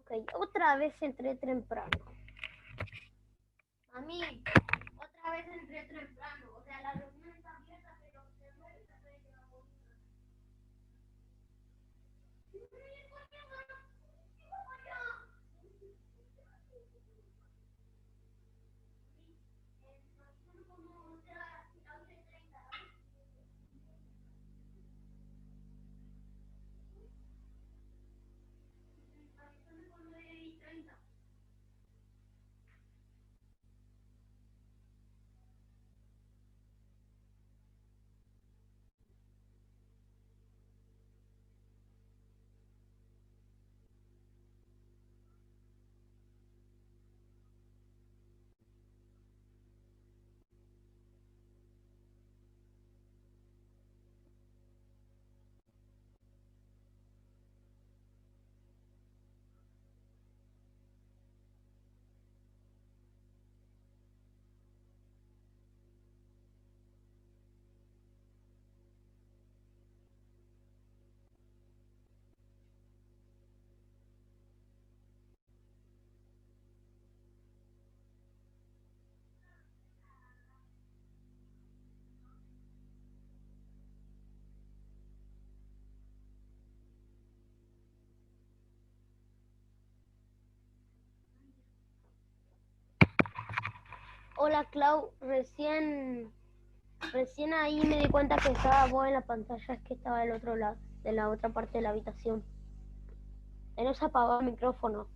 Ok, otra vez entré temprano. Mami, otra vez entré temprano. O sea, la reunión está abierta, pero se muere esa regla. Hola Clau, recién ahí me di cuenta que estaba vos en la pantalla, es que estaba del otro lado, de la otra parte de la habitación. No se apagó el micrófono.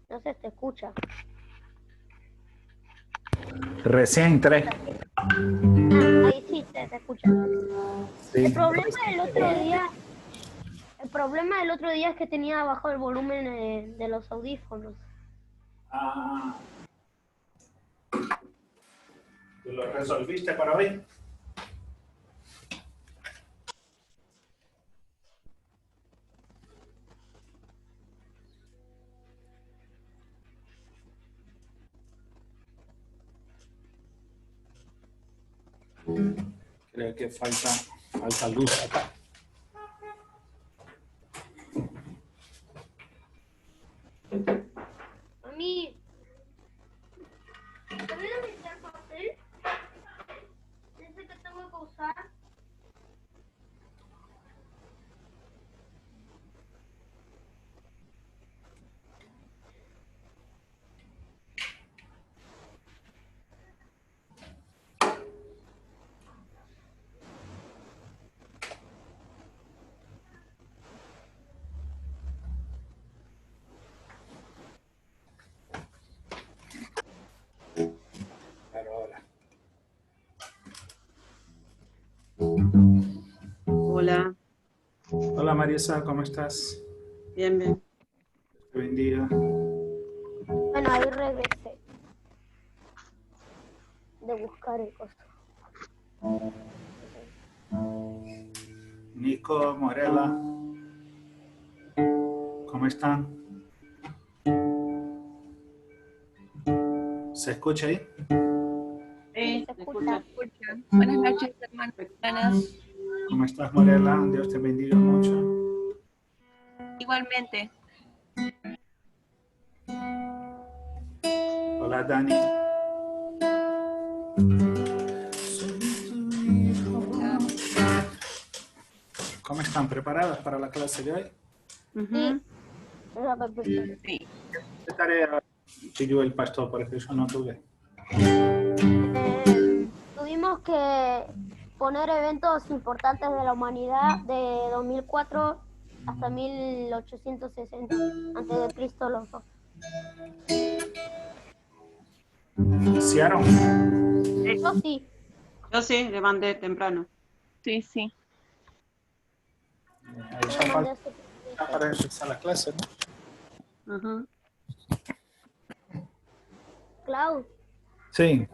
No se te escucha. Recién entré. Ahí sí te escucha. Sí. El problema del otro día es que tenía bajo el volumen de los audífonos. Ah. ¿Tú lo resolviste para hoy? Creo que falta luz acá. Mami, ¿te voy a necesitar papel? ¿Ese que tengo que usar? Ahora. Hola. Hola Marisa, ¿cómo estás? Bien, bien. Te bendiga. Bueno, ahí regresé de buscar el costo. Nico, Morela, ¿cómo están? ¿Se escucha ahí? Sí, ¿Se ¿me escucha? escucha? Buenas noches, hermanas. ¿Cómo estás, Morela? Dios te bendiga mucho. Igualmente. Hola, Dani. ¿Cómo están? ¿Preparadas para la clase de hoy? Sí. Sí. ¿Qué tarea pidió el pastor? Porque yo no tuve. Tuvimos que poner eventos importantes de la humanidad de 2004 hasta 1860, antes de Cristo los dos. ¿Hicieron? Yo sí. Yo sí, le mandé temprano. Sí, sí. Ahí ya falta para empezar la clase, ¿no? Ajá. Clau, Sí.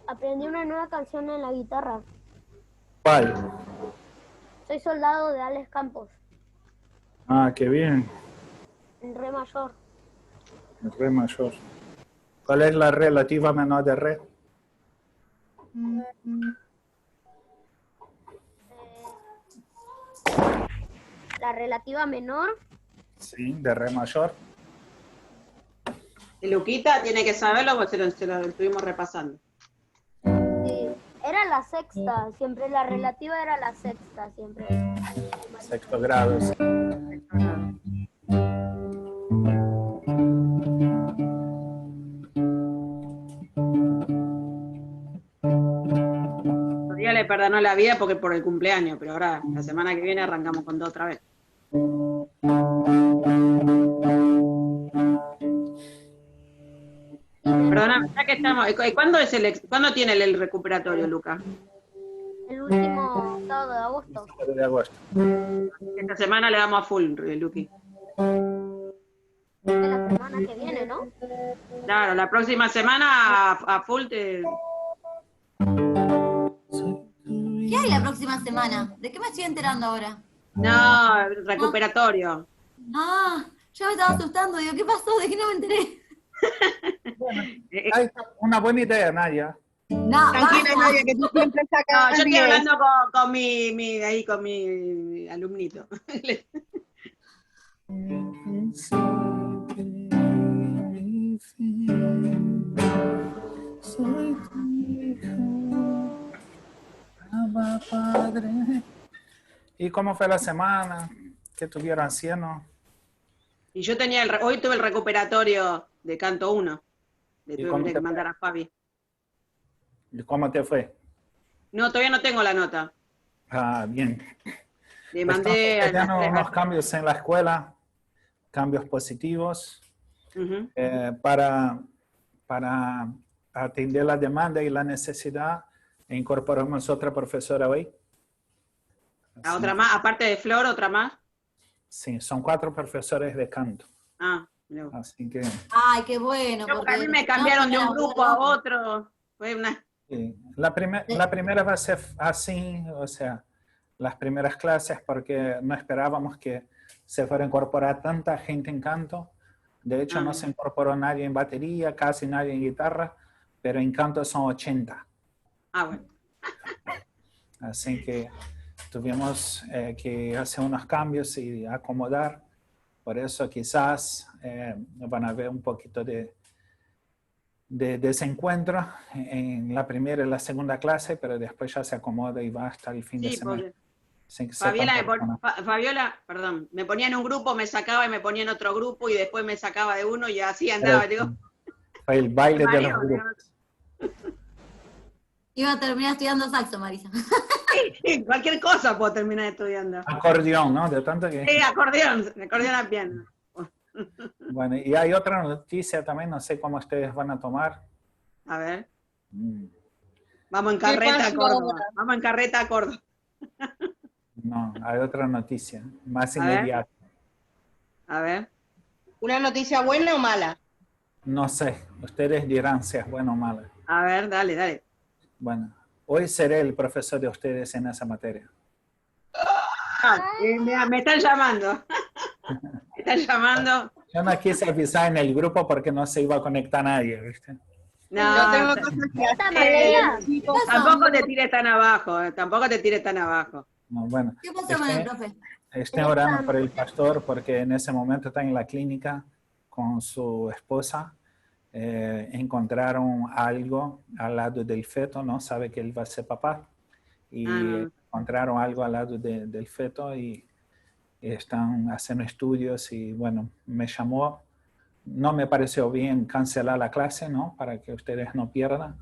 aprendí una nueva canción en la guitarra. ¿Cuál? Soy soldado de Alex Campos, Ah, qué bien. en re mayor. Re mayor. ¿Cuál es la relativa menor de re? la relativa menor. Sí, de re mayor. Y Luquita tiene que saberlo porque se lo estuvimos repasando. Sí, era la sexta, siempre la relativa era la sexta, siempre. Sexto grado. Sí. Todavía le perdonó la vida porque por el cumpleaños, pero ahora la semana que viene arrancamos con todo otra vez. Perdóname, ya que estamos. ¿Cuándo tiene el recuperatorio, Luca? El último sábado de agosto. De agosto. Esta semana le damos a full, Luqui. De la semana que viene, ¿no? Claro, la próxima semana a full te... ¿Qué hay la próxima semana? ¿De qué me estoy enterando ahora? No, recuperatorio. Ah, ya me estaba asustando. Digo, ¿qué pasó? ¿De qué no me enteré? Ahí está, una buena idea, Nadia. No, Tranquila, basta. Nadia, que tú siempre No, sacas yo estoy 10. hablando con mi alumnito. Soy tu hijo, ama padre. ¿Y cómo fue la semana? ¿Qué tuvieron haciendo? Y yo tenía hoy tuve el recuperatorio de canto 1. Le ¿Y cómo tuve te que fue? mandar a Fabi. ¿Y cómo te fue? No, todavía no tengo la nota. Ah, bien. Le mandé Estamos teniendo a unos cambios en la escuela, cambios positivos, Ujú. para atender la demanda y la necesidad. Incorporamos otra profesora hoy. A otra más, aparte de Flor, otra más. Sí, son 4 profesores de canto. Ah, mirá vos. Así que Ay, qué bueno. No, porque a mí me no, cambiaron de un no, grupo a otro. Fue una... sí. La primera va a ser así, o sea, las primeras clases, porque no esperábamos que se fuera a incorporar tanta gente en canto. De hecho, no se incorporó nadie en batería, casi nadie en guitarra, pero en canto son 80. Ah, bueno. Así que tuvimos que hacer unos cambios y acomodar. Por eso quizás van a ver un poquito de desencuentro en la primera y la segunda clase, pero después ya se acomoda y va hasta el fin de Sí, semana. porque Sin que sepan Fabiola, perdón, me ponía en un grupo, me sacaba y me ponía en otro grupo y después me sacaba de uno y así andaba. Digo, fue el baile de los Mario, grupos. Iba a terminar estudiando saxo, Marisa. cualquier cosa puedo terminar estudiando. Acordeón, ¿no? De tanto que... Sí, acordeón a piano. Bueno, y hay otra noticia también, no sé cómo ustedes van a tomar. A ver, Mm, vamos en ¿Qué carreta a pasó Córdoba. ahora? Vamos en carreta a Córdoba. No, hay otra noticia, más A ver. inmediata. A ver. ¿Una noticia buena o mala? No sé, ustedes dirán si es bueno o malo. A ver, dale. Bueno, hoy seré el profesor de ustedes en esa materia. Me están llamando. Me están llamando. Yo no quise avisar en el grupo porque no se iba a conectar nadie, ¿viste? No, Yo tengo cosas que ¿Esta hacer, materia? chicos. tampoco te tires tan abajo. Tampoco te tires tan abajo. No, bueno, ¿Qué pasó con el profe? estoy orando por el pastor porque en ese momento está en la clínica con su esposa. Encontraron algo al lado del feto, ¿no? Sabe que él va a ser papá. Y encontraron algo al lado del feto y están haciendo estudios y bueno, me llamó. No me pareció bien cancelar la clase, ¿no? Para que ustedes no pierdan.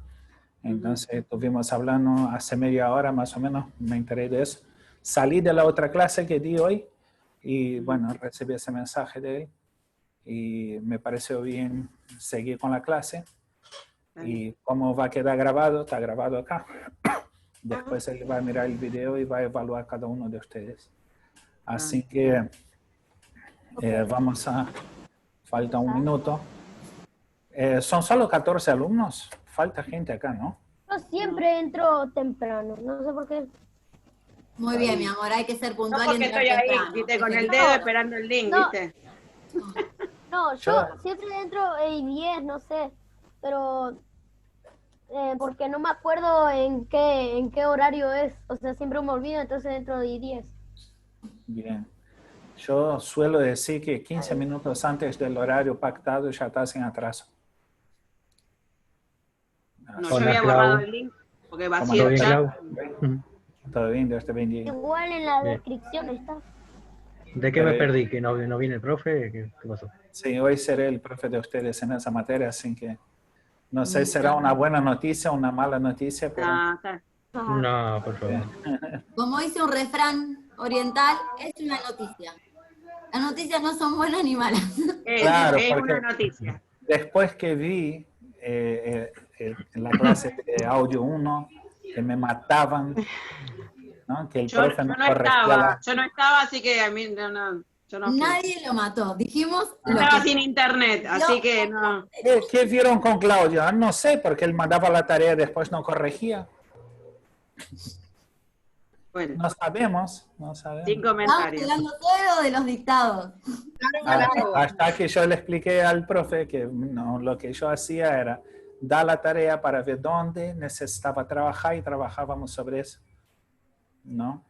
Entonces estuvimos hablando hace media hora más o menos, me enteré de eso. Salí de la otra clase que di hoy y bueno, recibí ese mensaje de él y me pareció bien seguir con la clase. Y como va a quedar grabado, está grabado acá. Después él va a mirar el video y va a evaluar cada uno de ustedes. Así que vamos a... Falta un minuto. Son solo 14 alumnos. Falta gente acá, ¿no? Yo siempre entro temprano, no sé por qué. Muy bien, mi amor, hay que ser No puntual y porque entrar estoy ahí, temprano. viste, con el No, dedo esperando el link, No. viste. No, yo siempre entro en 10, no sé, pero porque no me acuerdo en qué horario es, o sea, siempre me olvido, entonces entro de 10. Bien. Yo suelo decir que 15 minutos antes del horario pactado ya estás en atraso. No, yo Hola, había Clau. borrado el link porque ¿Cómo vacío ¿Todo el bien, chat. Clau? Todo bien, Dios te bendiga. Igual en la Bien. descripción está. ¿De qué me perdí? ¿Que no viene el profe? ¿Qué pasó? Sí, hoy seré el profe de ustedes en esa materia, así que no sé si será una buena noticia o una mala noticia, pero Ah, está. No, por favor. Como dice un refrán oriental, es una noticia. Las noticias no son buenas ni malas. Claro, Es porque- una noticia. después que vi en la clase de audio 1 que me mataban, ¿no? Que el Yo profe no no corregía estaba, yo no estaba, así que a mí yo no fui. Nadie lo mató. Dijimos lo Estaba que... sin internet, así que no. ¿Qué vieron con Claudio? Ah, no sé, porque él mandaba la tarea y después no corregía. Bueno, No sabemos. sin Estamos comentarios. hablando solo de los dictados. Hasta que yo le expliqué al profe que no, lo que yo hacía era dar la tarea para ver dónde necesitaba trabajar y trabajábamos sobre eso, ¿no?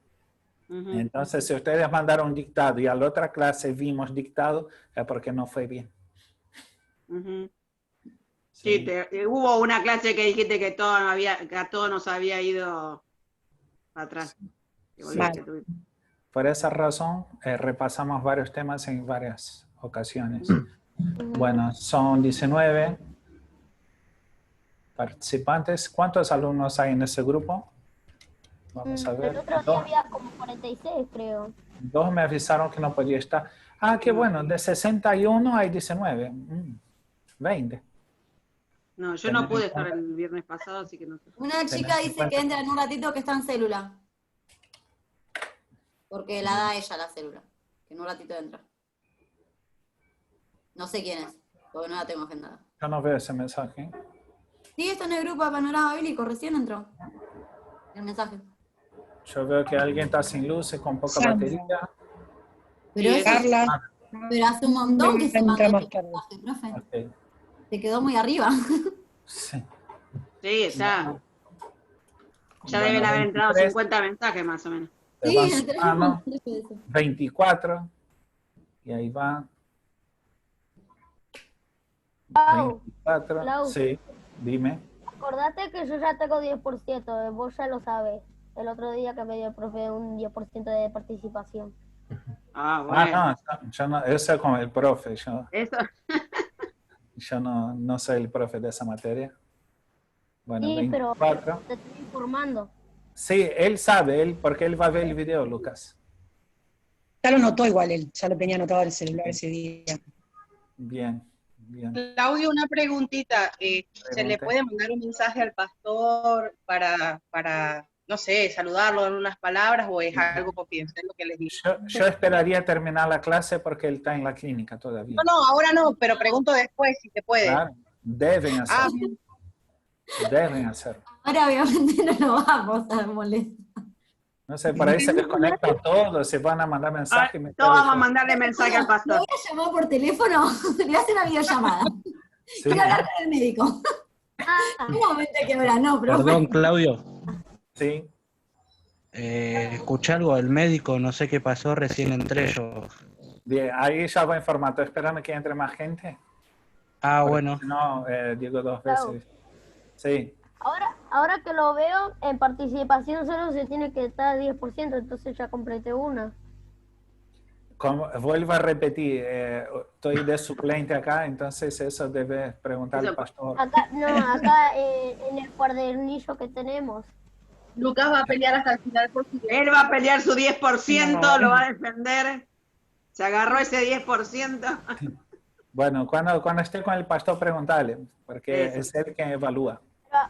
Ujú. Entonces, si ustedes mandaron un dictado y a la otra clase vimos dictado, es porque no fue bien. Ujú. Sí, hubo una clase que dijiste que que a todos nos había ido para atrás. Que volviste tú. Por esa razón, repasamos varios temas en varias ocasiones. Bueno, son 19 participantes. ¿Cuántos alumnos hay en ese grupo? Vamos a El ver. otro día había como 46, creo. Dos me avisaron que no podía estar. Ah, qué bueno, de 61 hay 19. 20. No, yo no pude estar el viernes pasado, así que no sé. Una chica dice que entra en un ratito que está en célula. Porque la da ella la célula. Que en un ratito entra. No sé quién es, porque no la tengo agendada. Yo no veo ese mensaje. Sí, está en el grupo de Panorama Bíblico, recién entró. El mensaje. Yo veo que alguien está sin luces, con poca batería. Pero, Sí, eso, Carla, pero hace un montón que se mandó más este tarde. mensaje, profe. Ok. Se quedó muy arriba. Sí. Sí, está. Ya Bueno, deben haber entrado 23. 50 mensajes más o menos. Le Sí, van entramos. sumando. 24. Y ahí va. Pau, 24. Clau. Sí, dime. acordate que yo ya tengo 10%, vos ya lo sabes. El otro día que me dio el profe un 10% de participación. Ah, bueno. Ah, no, yo no, eso es como el profe. Eso. Yo no soy el profe de esa materia. Bueno, Sí, pero 24. te estoy informando. Sí, él sabe, porque él va a ver el video, Lucas. Ya lo notó igual él, ya lo tenía anotado en el celular ese día. Bien, bien. Claudio, una preguntita. ¿Se le Pregunte. puede mandar un mensaje al pastor para no sé, saludarlo en unas palabras o es algo confidencial lo que les digo? Yo esperaría terminar la clase porque él está en la clínica todavía. No, ahora no, pero pregunto después si se puede. Claro, deben Ah, hacerlo. bien. Deben hacerlo. Ahora obviamente no lo vamos a molestar. No sé, por ahí se desconectan todos, se van a mandar mensajes. Todos vamos a mandarle mensaje al Lo pastor. voy a llamar por teléfono, le voy a hacer una videollamada. Sí. Quiero hablar con el médico. Ah, Un momento que ahora no, pero Perdón, Claudio. Sí. Escuché algo del médico, no sé qué pasó, recién entré yo. Bien, ahí ya voy a informar. Estoy esperando que entre más gente. Ah, Porque bueno. si no, digo dos Claro. veces. Sí. ahora que lo veo, en participación solo se tiene que estar 10%, entonces ya completé una. Vuelvo a repetir, estoy de suplente acá, entonces eso debe preguntar al pastor. Acá en el cuadernillo que tenemos. Lucas va a pelear hasta el final por su Él va a pelear su 10%, No. lo va a defender. Se agarró ese 10%. Bueno, cuando esté con el pastor, preguntarle, porque Eso. es él quien evalúa.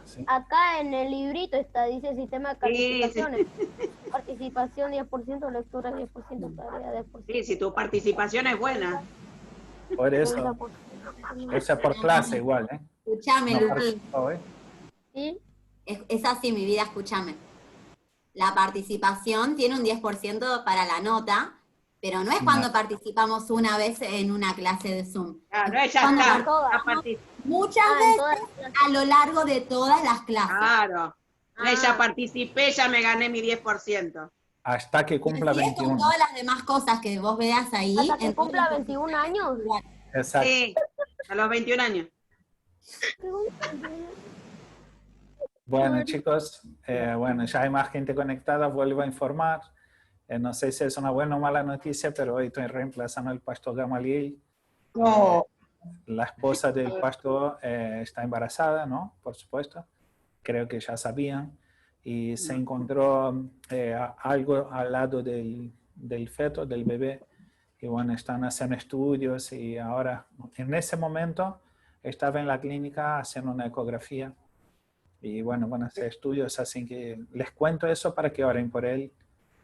Sí. Acá en el librito está, dice sistema de Sí, calificaciones. Participación 10%, lectura 10%, tarea 10%. Sí, si tu participación es buena. Por eso, eso es por clase igual, ¿eh? escúchame, No Luqui. participó, ¿eh? ¿Sí? Es así, mi vida, escúchame. La participación tiene un 10% para la nota, pero no es cuando participamos una vez en una clase de Zoom. Claro, ella Cuando está. todas, está partic- Muchas Ah, en veces todas las clases. a lo largo de todas las clases. Claro. Ah. Ella participé, ya me gané mi 10%. Hasta que cumpla Si es con 21. todas las demás cosas que vos veas ahí. Hasta que entonces- cumpla 21 años. Exacto. Sí, a los 21 años. Bueno, chicos, bueno, ya hay más gente conectada, vuelvo a informar. No sé si es una buena o mala noticia, pero hoy estoy reemplazando al pastor Gamaliel. No, La esposa del pastor está embarazada, ¿no? Por supuesto. Creo que ya sabían. Y se encontró algo al lado del feto, del bebé. Y bueno, están haciendo estudios y ahora, en ese momento, estaba en la clínica haciendo una ecografía. Y bueno, van a hacer estudios, así que les cuento eso para que oren por él,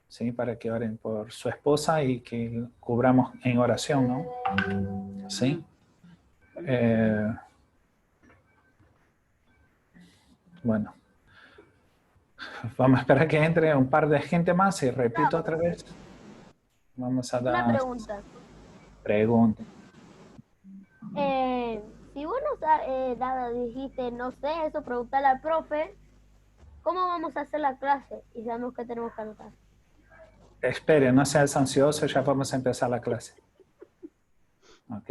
¿sí? Para que oren por su esposa y que cubramos en oración, ¿no? ¿Sí? Bueno, vamos a esperar que entre un par de gente más y repito otra vez. Vamos a dar... Una pregunta. Pregunta. Si vos dijiste, no sé, eso, preguntarle al profe, ¿cómo vamos a hacer la clase? Y sabemos que tenemos que anotar. Espere, no seas ansioso, ya vamos a empezar la clase. ¿Ok?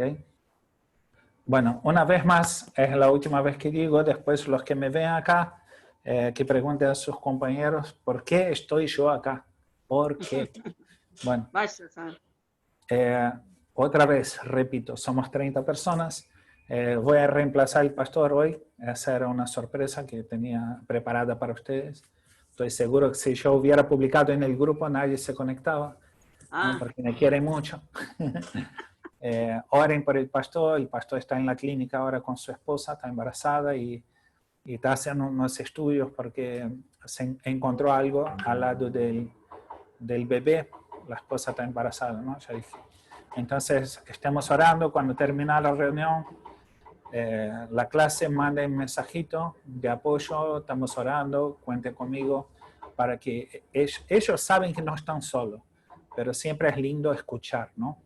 Bueno, una vez más, es la última vez que digo, después los que me vean acá, que pregunten a sus compañeros, ¿por qué estoy yo acá? ¿Por qué? Bueno, otra vez, repito, somos 30 personas. Voy a reemplazar al pastor hoy. Esa era una sorpresa que tenía preparada para ustedes. Estoy seguro que si yo hubiera publicado en el grupo, nadie se conectaba, ¿no? Porque me quieren mucho. Oren por el pastor está en la clínica ahora con su esposa, está embarazada y está haciendo unos estudios porque se encontró algo al lado del bebé. La esposa está embarazada, ¿no? Ya dije. Entonces, estemos orando. Cuando termine la reunión, la clase, mande un mensajito de apoyo, estamos orando, cuente conmigo, para que ellos saben que no están solos, pero siempre es lindo escuchar, ¿no?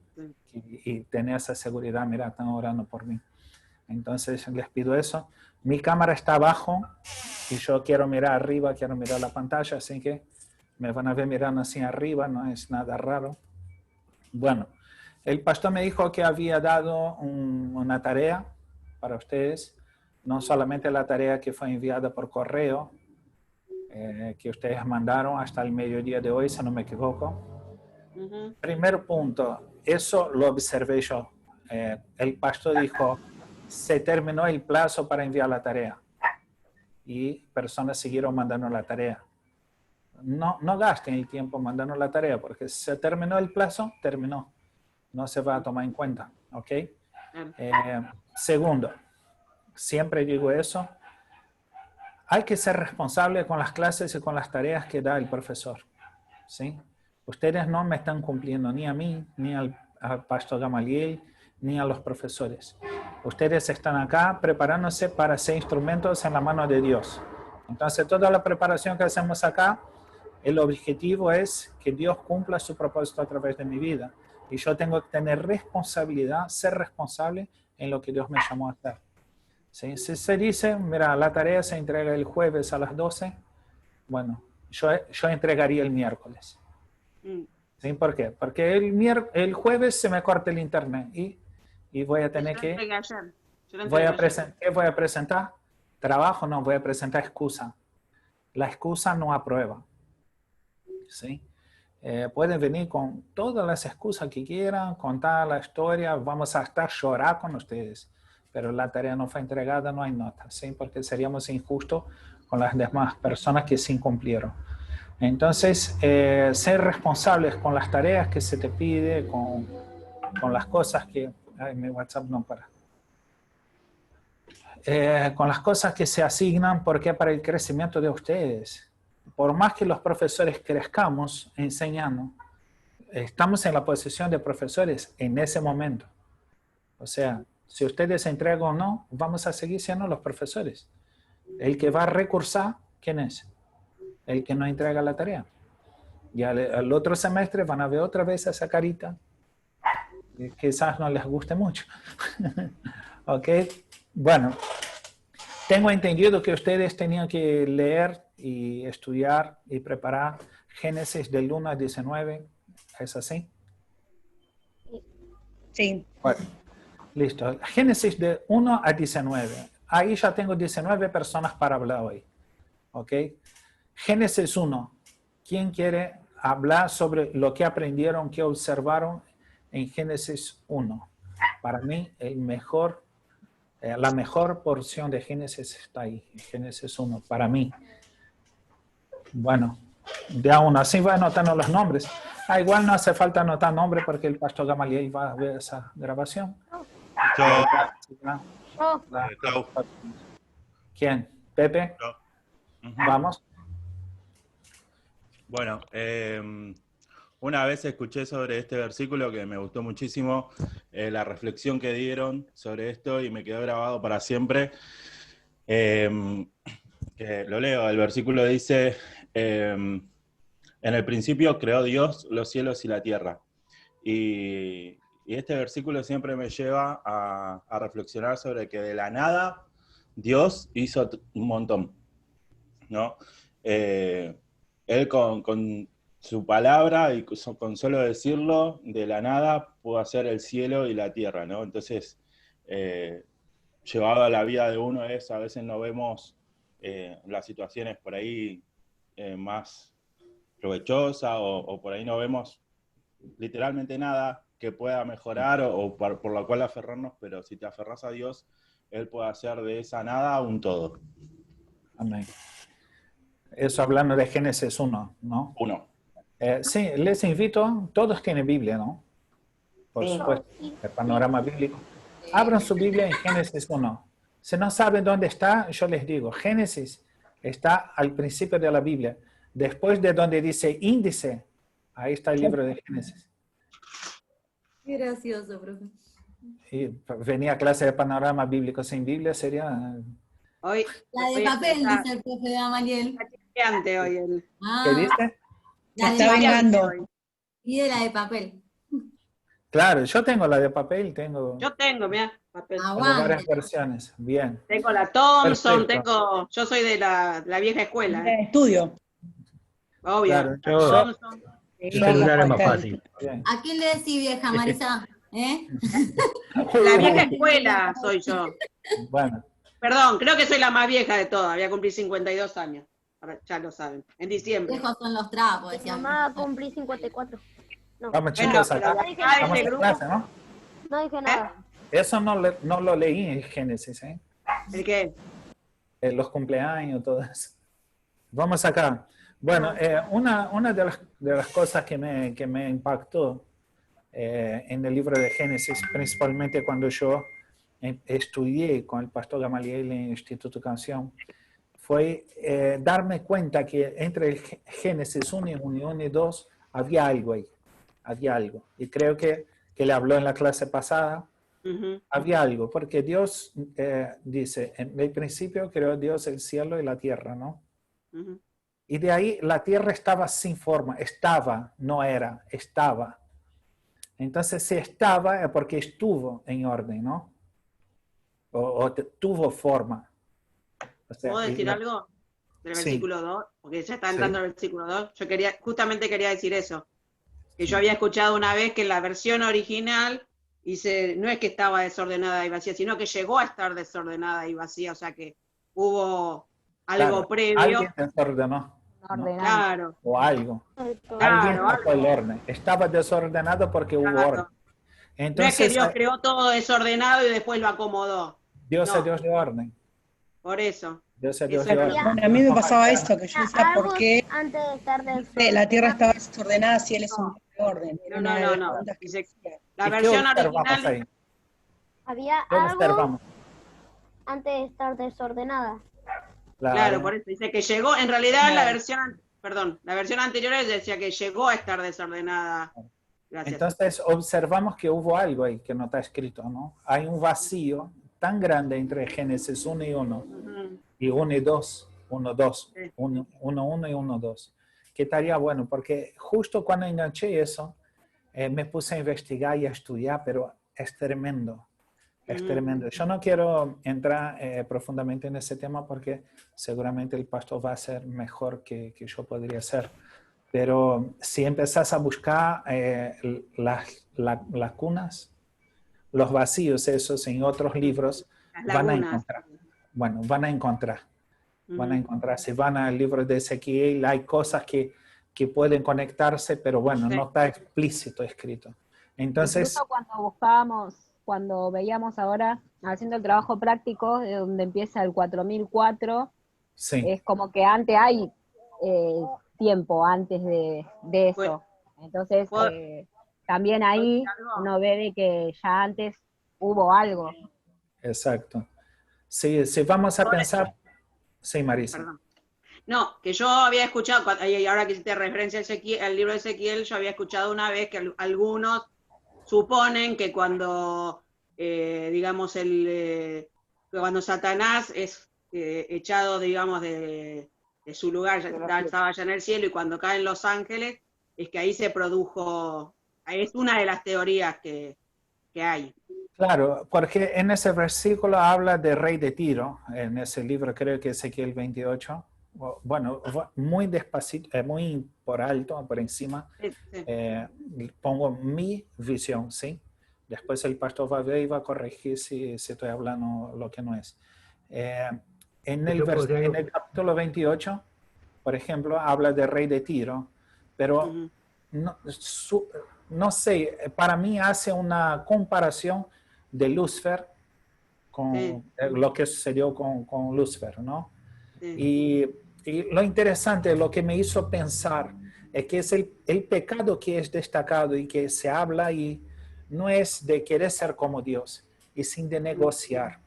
Y tener esa seguridad, mira, están orando por mí. Entonces les pido eso. Mi cámara está abajo y yo quiero mirar arriba, quiero mirar la pantalla, así que me van a ver mirando así arriba, no es nada raro. Bueno, el pastor me dijo que había dado una tarea para ustedes, no solamente la tarea que fue enviada por correo, que ustedes mandaron hasta el mediodía de hoy, si no me equivoco. Primer punto, eso lo observé yo. El pastor dijo, se terminó el plazo para enviar la tarea. Y personas siguieron mandando la tarea. No gasten el tiempo mandando la tarea, porque si se terminó el plazo, terminó. No se va a tomar en cuenta, ¿ok? Segundo, siempre digo eso, hay que ser responsable con las clases y con las tareas que da el profesor, ¿sí? Ustedes no me están cumpliendo ni a mí, ni al pastor Gamaliel, ni a los profesores. Ustedes están acá preparándose para ser instrumentos en la mano de Dios. Entonces, toda la preparación que hacemos acá, el objetivo es que Dios cumpla su propósito a través de mi vida. Y yo tengo que tener responsabilidad, ser responsable en lo que Dios me llamó a hacer. ¿Sí? Si se dice, mira, la tarea se entrega el jueves a las 12, bueno, yo entregaría el miércoles. ¿Sí? ¿Por qué? Porque el jueves se me corta el internet y voy a tener que... ¿Qué voy a presentar? Trabajo, no, voy a presentar excusa. La excusa no aprueba. ¿Sí? Pueden venir con todas las excusas que quieran, contar la historia, vamos a estar llorar con ustedes, pero la tarea no fue entregada, no hay nota, ¿sí? Porque seríamos injustos con las demás personas que sí cumplieron. Entonces, ser responsables con las tareas que se te pide, con las cosas que... Ay, mi WhatsApp no para. Con las cosas que se asignan, porque para el crecimiento de ustedes. Por más que los profesores crezcamos enseñando, estamos en la posición de profesores en ese momento. O sea, si ustedes se entregan o no, vamos a seguir siendo los profesores. El que va a recursar, ¿quién es? El que no entrega la tarea. Y al otro semestre van a ver otra vez esa carita. Quizás no les guste mucho. ¿Ok? Bueno, tengo entendido que ustedes tenían que leer y estudiar y preparar Génesis del 1 al 19, ¿es así? Sí. Bueno, listo. Génesis de 1 a 19. Ahí ya tengo 19 personas para hablar hoy. ¿Ok? Génesis 1. ¿Quién quiere hablar sobre lo que aprendieron, que observaron en Génesis 1? Para mí, la mejor porción de Génesis está ahí, Génesis 1, para mí. Bueno, de aún así voy anotando los nombres. Igual no hace falta anotar nombres porque el pastor Gamaliel va a ver esa grabación. Chao. ¿Quién? ¿Pepe? Vamos. Bueno, una vez escuché sobre este versículo que me gustó muchísimo, la reflexión que dieron sobre esto y me quedó grabado para siempre. Que lo leo, el versículo dice, en el principio creó Dios los cielos y la tierra. Y este versículo siempre me lleva a reflexionar sobre que de la nada Dios hizo un montón, ¿no? Él con su palabra y con solo decirlo, de la nada pudo hacer el cielo y la tierra, ¿no? Entonces, llevado a la vida de uno a veces no vemos las situaciones por ahí más provechosas o por ahí no vemos literalmente nada que pueda mejorar o por la cual aferrarnos, pero si te aferras a Dios, Él puede hacer de esa nada un todo. Amén. Eso hablando de Génesis 1, ¿no? 1. Sí, les invito, todos tienen Biblia, ¿no? Por supuesto, el panorama bíblico. Abran su Biblia en Génesis 1. Si no saben dónde está, yo les digo, Génesis está al principio de la Biblia. Después de donde dice índice, ahí está el libro de Génesis. Qué gracioso, profe. Y venía a clase de panorama bíblico sin Biblia, sería... Hoy, La de papel, dice el profe de Gamaliel. Hoy el... ¿Qué dice? La Está vengando. Y de la de papel. Claro, yo tengo la de papel, tengo... Yo tengo, mira, papel. Tengo varias versiones, bien. Tengo la Thompson, Perfecto. yo soy de la vieja escuela. Estudio. Obvio. Claro, El celular es más fácil. ¿A quién le decís vieja, Marisa? ¿Eh? La vieja escuela soy yo. Bueno. Perdón, creo que soy la más vieja de todas. Voy a cumplir 52 años. Ahora ya lo saben. En diciembre. Viejos son los trapos, decía. Mamá, cumplí 54. No. Vamos chicos, acá. Vamos a clase, ¿no? No dije nada. Eso no lo leí en Génesis, ¿eh? ¿El qué? Los cumpleaños, todo eso. Vamos acá. Bueno, una de las cosas que me impactó en el libro de Génesis, principalmente cuando yo estudié con el pastor Gamaliel en el Instituto Canción, fue darme cuenta que entre el Génesis 1 y 2 había algo ahí, había algo. Y creo que le habló en la clase pasada, había algo, porque Dios dice, en el principio creó Dios el cielo y la tierra, ¿no? Y de ahí la tierra estaba sin forma, estaba, no era, estaba. Entonces si estaba es porque estuvo en orden, ¿no? O tuvo forma. O sea, ¿Puedo decir algo del versículo 2? Porque ya está entrando el versículo 2. Yo justamente quería decir eso. Que yo había escuchado una vez que en la versión original dice, no es que estaba desordenada y vacía, sino que llegó a estar desordenada y vacía. O sea que hubo algo previo. Alguien desordenó. ¿no? Claro. O algo. Claro, Alguien sacó el orden. Estaba desordenado porque hubo orden. Entonces, no es que Dios creó todo desordenado y después lo acomodó. Dios es Dios de orden. Por eso. Dios es Dios de orden. Bueno, a mí me pasaba esto, que yo decía, ¿por qué antes de estar la tierra estaba desordenada si Él es un Dios de orden? No. La versión original... Había algo antes de estar desordenada. Claro, por eso dice que llegó, en realidad la versión anterior decía que llegó a estar desordenada. Gracias. Entonces observamos que hubo algo ahí que no está escrito, ¿no? Hay un vacío tan grande entre Génesis 1 y 1, y 1 y 2, 1, 2, 1, 1 y 1, 2, que estaría bueno, porque justo cuando enganché eso, me puse a investigar y a estudiar, pero es tremendo. Es tremendo. Yo no quiero entrar profundamente en ese tema porque seguramente el pastor va a ser mejor que yo podría ser. Pero si empezás a buscar las lacunas, los vacíos esos en otros libros, van a encontrar. Bueno, van a encontrar. Van a encontrar. Si van al libro de Ezequiel, hay cosas que pueden conectarse, pero bueno, no está explícito escrito. Entonces, incluso cuando buscábamos, cuando veíamos ahora, haciendo el trabajo práctico, de donde empieza el 4004, sí. Es como que antes hay tiempo antes de eso. Entonces, también ahí uno ve de que ya antes hubo algo. Exacto. Sí, si vamos a pensar... Sí, Marisa. Perdón. No, que yo había escuchado, y ahora que hiciste referencia al libro de Ezequiel, yo había escuchado una vez que algunos suponen que cuando, digamos, cuando Satanás es echado, digamos, de su lugar, estaba ya en el cielo, y cuando caen los ángeles, es que ahí se produjo, es una de las teorías que hay. Claro, porque en ese versículo habla de rey de Tiro, en ese libro creo que Ezequiel 28, bueno, muy despacito, muy por alto, por encima, pongo mi visión, ¿sí? Después el pastor va a ver y va a corregir si estoy hablando lo que no es. En el capítulo 28, por ejemplo, habla de rey de Tiro, pero no sé, para mí hace una comparación de Lucifer con lo que sucedió con Lucifer, ¿no? Y lo interesante, lo que me hizo pensar es que es el pecado que es destacado y que se habla y no es de querer ser como Dios, y sin de negociar,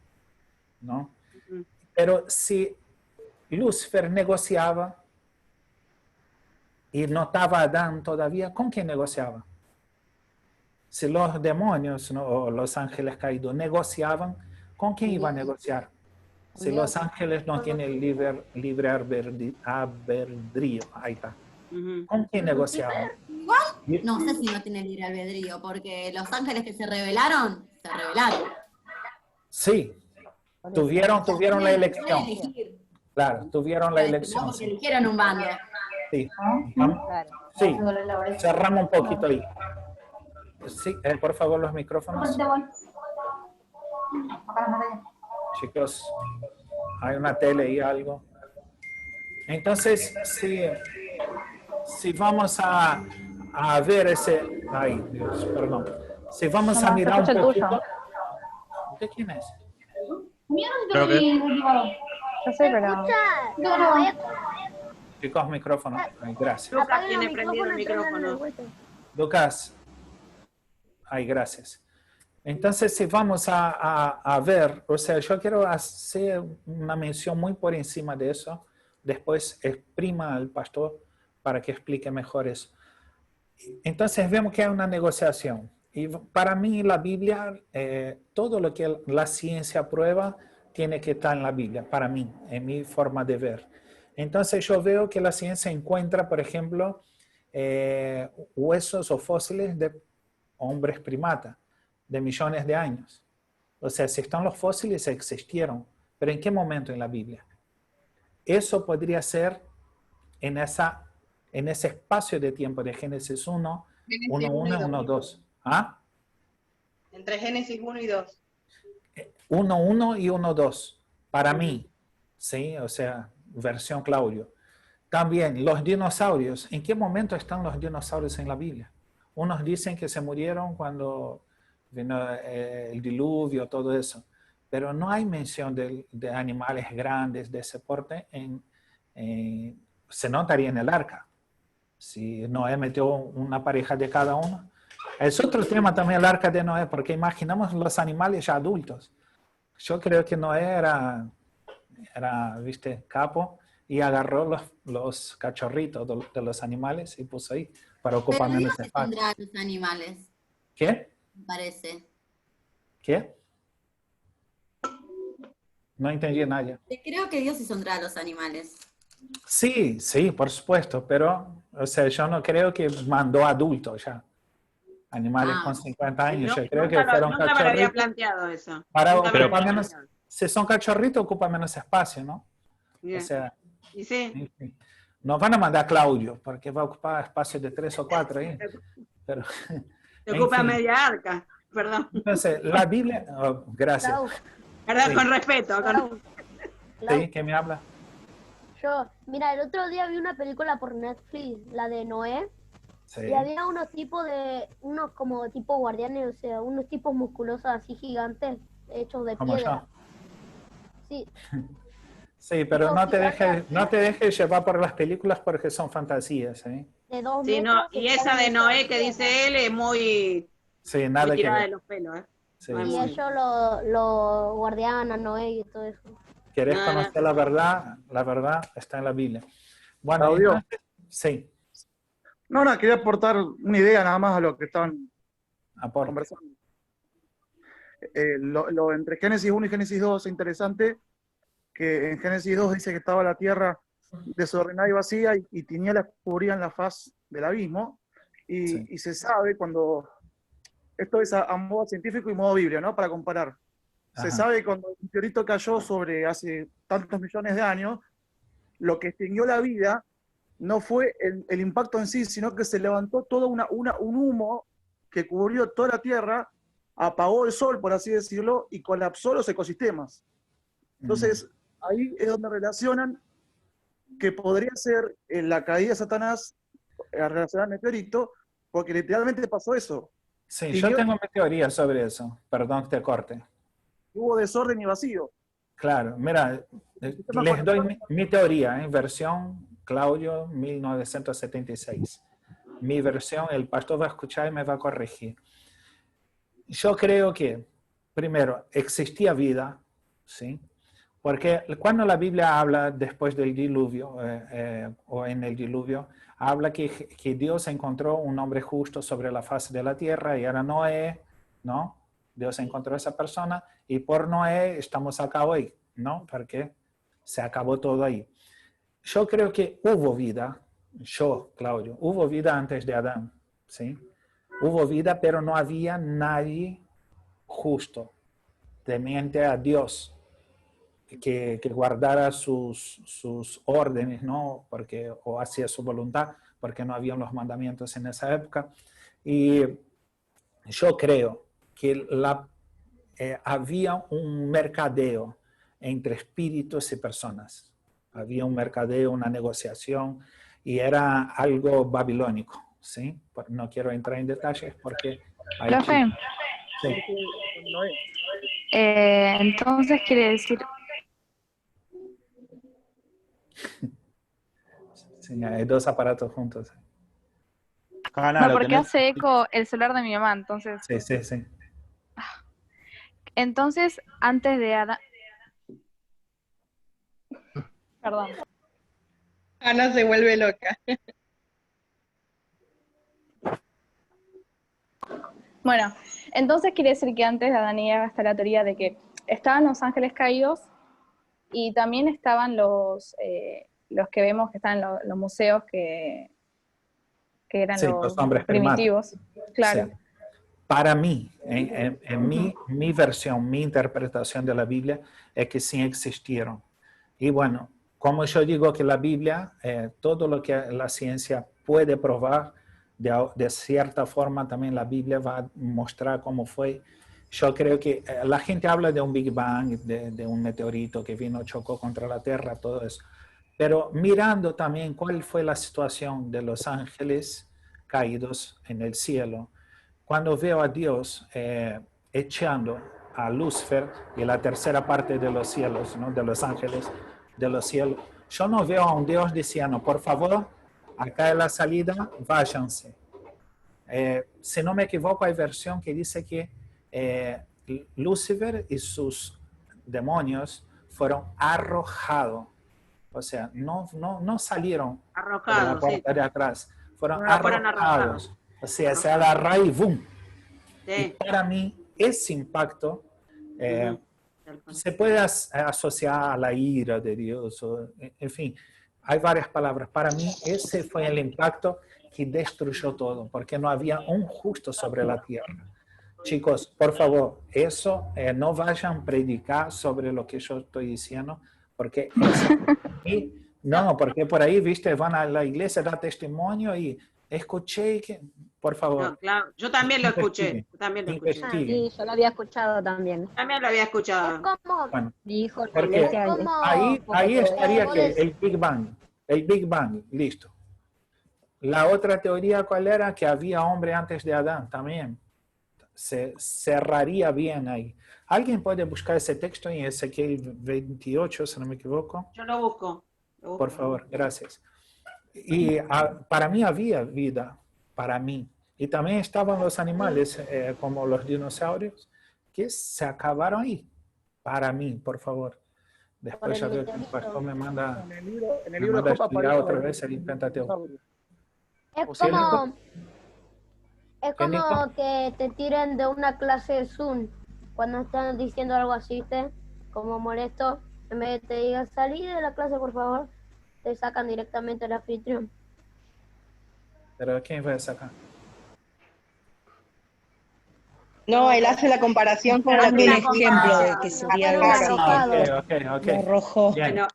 ¿no? Pero si Lucifer negociaba y no estaba Adán todavía, ¿con quién negociaba? Si los demonios, ¿no?, o los ángeles caídos negociaban, ¿con quién iba a negociar? Si los ángeles no tienen libre albedrío, ahí está. ¿Con quién negociaban? Igual, no sé si no tienen libre albedrío, porque los ángeles que se rebelaron, se rebelaron. Sí, tuvieron la elección. Claro, tuvieron la elección. Porque eligieron un bando. Sí, sí, cerramos un poquito ahí. Sí, por favor, los micrófonos. Chicos, hay una tele y algo. Entonces, si vamos a ver ese... Ay, Dios, perdón. Si vamos a mirar un poquito... ¿De quién es? Creo que... Yo sé, pero... Chicos, micrófono. Ay, gracias. Lucas tiene prendido el micrófono. Lucas. Ay, gracias. Entonces, si vamos a ver, o sea, yo quiero hacer una mención muy por encima de eso. Después exprima al pastor para que explique mejor eso. Entonces, vemos que hay una negociación. Y para mí, la Biblia, todo lo que la ciencia prueba, tiene que estar en la Biblia, para mí, en mi forma de ver. Entonces, yo veo que la ciencia encuentra, por ejemplo, huesos o fósiles de hombres primatas de millones de años. O sea, si están los fósiles, existieron. ¿Pero en qué momento en la Biblia? Eso podría ser en ese espacio de tiempo de Génesis 1, 1.1 y 1.2. ¿Ah? Entre Génesis 1 y 2. 1.1 y 1.2. Para mí. ¿Sí? O sea, versión Claudio. También los dinosaurios. ¿En qué momento están los dinosaurios en la Biblia? Unos dicen que se murieron cuando vino el diluvio, todo eso. Pero no hay mención de animales grandes de ese porte. Se notaría en el arca. Si Noé metió una pareja de cada uno. Es otro tema también el arca de Noé, porque imaginamos los animales ya adultos. Yo creo que Noé era viste, capo, y agarró los cachorritos de los animales y puso ahí para ocupar menos espacio. Los animales. ¿Qué? Me parece. ¿Qué? No entendí nada. Creo que Dios hizo entrar a los animales. Sí, sí, por supuesto, pero, o sea, yo no creo que mandó adultos ya. Animales con 50 años, yo creo que fueron cachorritos. Nunca me había planteado eso. Para ocupar menos, si son cachorritos, ocupa menos espacio, ¿no? Yeah. O sea, ¿y sí? Nos van a mandar a Claudio, porque va a ocupar espacio de 3 o 4 ahí. Pero, te ocupa media arca, perdón. Entonces, la Biblia... Oh, gracias. Perdón, Sí. con respeto. Sí, ¿qué me habla? Yo, mira, el otro día vi una película por Netflix, la de Noé, Sí. y había unos como tipo guardianes, o sea, unos tipos musculosos así gigantes, hechos de Como piedra. yo. Sí, Sí, pero no te dejes llevar por las películas porque son fantasías, ¿eh? de 2 Sí, metros. no, y esa de Noé que dice él es muy, Sí, nada muy que tirada ver. de los pelos, ¿eh? Sí, Muy, Y sí. muy. ellos lo guardiaban a Noé y todo eso. ¿Querés Nada. conocer la verdad está en la Biblia. Bueno, Claudio. entonces, sí, No, quería aportar una idea nada más a lo que estaban aporte. conversando. Lo entre Génesis 1 y Génesis 2 es interesante, que en Génesis 2 dice que estaba la tierra desordenada y vacía y tinieblas cubrían la faz del abismo, y se sabe cuando, esto es a modo científico y modo Biblia, ¿no? Para comparar. Se Ajá. sabe que cuando el meteorito cayó sobre hace tantos millones de años, lo que extinguió la vida no fue el impacto en sí, sino que se levantó todo un humo que cubrió toda la Tierra, apagó el sol, por así decirlo, y colapsó los ecosistemas. Entonces, ahí es donde relacionan que podría ser la caída de Satanás relacionada al meteorito, porque literalmente pasó eso. Sí, Y yo tengo mi teoría sobre eso. Perdón que te corte. hubo desorden y vacío. Claro, mira, les doy mi teoría, versión Claudio 1976. Mi versión, el pastor va a escuchar y me va a corregir. Yo creo que, primero, existía vida, ¿sí? Porque cuando la Biblia habla después del diluvio, o en el diluvio, habla que Dios encontró un hombre justo sobre la faz de la tierra y era Noé, ¿no? Dios encontró a esa persona y por Noé estamos acá hoy, ¿no? Porque se acabó todo ahí. Yo creo que hubo vida, Claudio, hubo vida antes de Adán, ¿sí? Hubo vida, pero no había nadie justo, temiente a Dios, que guardara sus órdenes, ¿no? O hacía su voluntad, porque no habían los mandamientos en esa época. Y yo creo que había un mercadeo entre espíritus y personas. Había un mercadeo, una negociación, y era algo babilónico, ¿sí? No quiero entrar en detalles porque... Profe, sí. Entonces quiere decir... Sí, hay dos aparatos juntos. No, porque hace eco el celular de mi mamá, entonces... Sí. Entonces, antes de Adán... Perdón. Ana se vuelve loca. Bueno, entonces quiere decir que antes de Adán y Eva está la teoría de que estaban los ángeles caídos y también estaban los que vemos que están en los museos que eran los hombres primitivos. Claro. Sí. Para mí, en mi versión, mi interpretación de la Biblia es que sí existieron. Y bueno, como yo digo que la Biblia, todo lo que la ciencia puede probar, de cierta forma también la Biblia va a mostrar cómo fue. Yo creo que la gente habla de un Big Bang, de un meteorito que vino, chocó contra la Tierra, todo eso. Pero mirando también cuál fue la situación de los ángeles caídos en el cielo, cuando veo a Dios echando a Lucifer y la tercera parte de los cielos, ¿no? De los ángeles de los cielos, yo no veo a un Dios diciendo, por favor, acá es la salida, váyanse. Si no me equivoco, hay versión que dice que Lucifer y sus demonios fueron arrojados. O sea, no salieron por la puerta de atrás, fueron arrojados. O sea, se agarró y ¡boom! Sí. Y para mí, ese impacto se puede asociar a la ira de Dios, en fin, hay varias palabras. Para mí, ese fue el impacto que destruyó todo, porque no había un justo sobre la tierra. Chicos, por favor, eso no vayan a predicar sobre lo que yo estoy diciendo, porque eso No, porque por ahí, viste, van a la iglesia, da testimonio y escuché que, por favor. No, claro, yo también lo escuché. Yo también lo escuché. Sí, yo lo había escuchado también. También lo había escuchado. Bueno, Dijo la porque iglesia. ahí estaría que el Big Bang, listo. La otra teoría, ¿cuál era? Que había hombre antes de Adán también. Se cerraría bien ahí. ¿Alguien puede buscar ese texto en Ezequiel 28, si no me equivoco? Yo lo busco. Por favor, gracias. Y para mí había vida, para mí. Y también estaban los animales, como los dinosaurios, que se acabaron ahí. Para mí, por favor. Después ya veo que el pastor me manda, en el libro de Job estudiar otra vez el Pentateuco. Es como que te tiren de una clase de Zoom cuando están diciendo algo así, ¿viste? Como molesto, en vez de te digan salí de la clase, por favor, te sacan directamente al anfitrión. ¿Pero quién va a sacar? No, él hace la comparación con lo que el ejemplo de que sería algo así. Ok. Rojo. Bueno,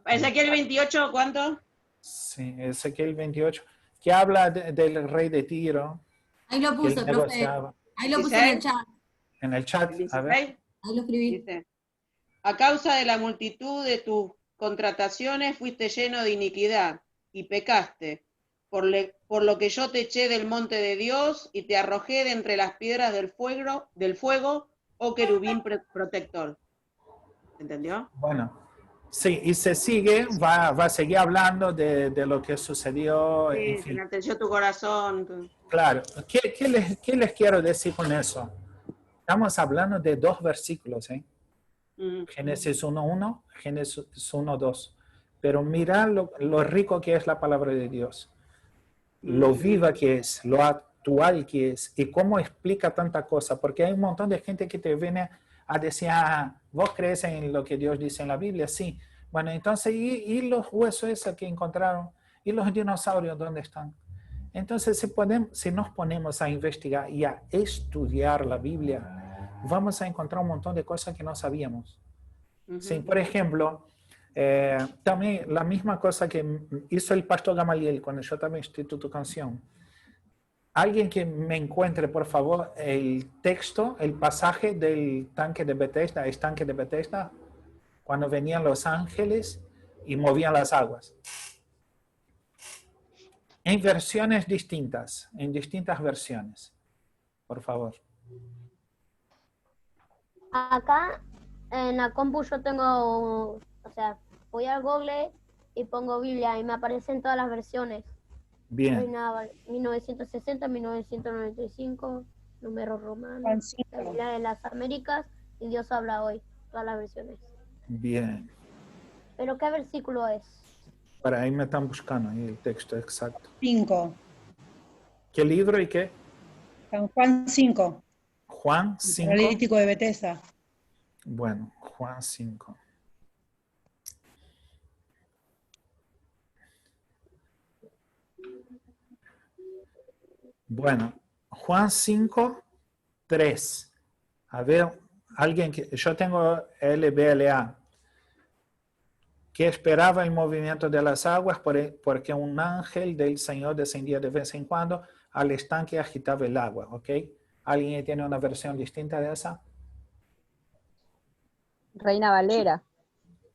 Ezequiel 28, ¿cuánto? Sí, Ezequiel 28, que habla del rey de Tiro. Ahí lo puse, profe. Ahí lo puse en el chat. En el chat, a ver. Ahí lo escribí. Dice, a causa de la multitud de tus contrataciones fuiste lleno de iniquidad y pecaste, por lo que yo te eché del monte de Dios y te arrojé de entre las piedras del fuego, oh querubín protector. ¿Entendió? Bueno, sí, y se sigue, va a seguir hablando de lo que sucedió. Sí, en fin. se enalteció tu corazón. Claro, ¿qué les quiero decir con eso? Estamos hablando de 2 versículos, ¿eh? Génesis 1.1, Génesis 1.2. Pero mira lo rico que es la palabra de Dios. Lo viva que es, lo actual que es, y cómo explica tanta cosa. Porque hay un montón de gente que te viene a decir, ¿vos crees en lo que Dios dice en la Biblia? Sí. Bueno, entonces, ¿y los huesos esos que encontraron? ¿Y los dinosaurios dónde están? Entonces, si nos ponemos a investigar y a estudiar la Biblia, vamos a encontrar un montón de cosas que no sabíamos. Sí, por ejemplo, también la misma cosa que hizo el pastor Gamaliel cuando yo estaba en Instituto Canción. Alguien que me encuentre, por favor, el texto, el pasaje del tanque de Bethesda, estanque de Bethesda, cuando venían los ángeles y movían las aguas. En versiones distintas, en distintas versiones. Por favor. Acá en la compu yo tengo, o sea, voy al Google y pongo Biblia y me aparecen todas las versiones. Bien. Reina 1960, 1995, número romano, la Biblia de las Américas y Dios habla hoy, todas las versiones. Bien. ¿Pero qué versículo es? Para ahí me están buscando ahí el texto exacto. 5. ¿Qué libro y qué? San Juan 5. Juan 5. Paralítico de Bethesda. Bueno, Juan 5. Bueno, Juan 5, 3. A ver, alguien que... Yo tengo LBLA. Que esperaba el movimiento de las aguas porque un ángel del Señor descendía de vez en cuando al estanque y agitaba el agua, ¿ok? ¿Alguien tiene una versión distinta de esa? Reina Valera.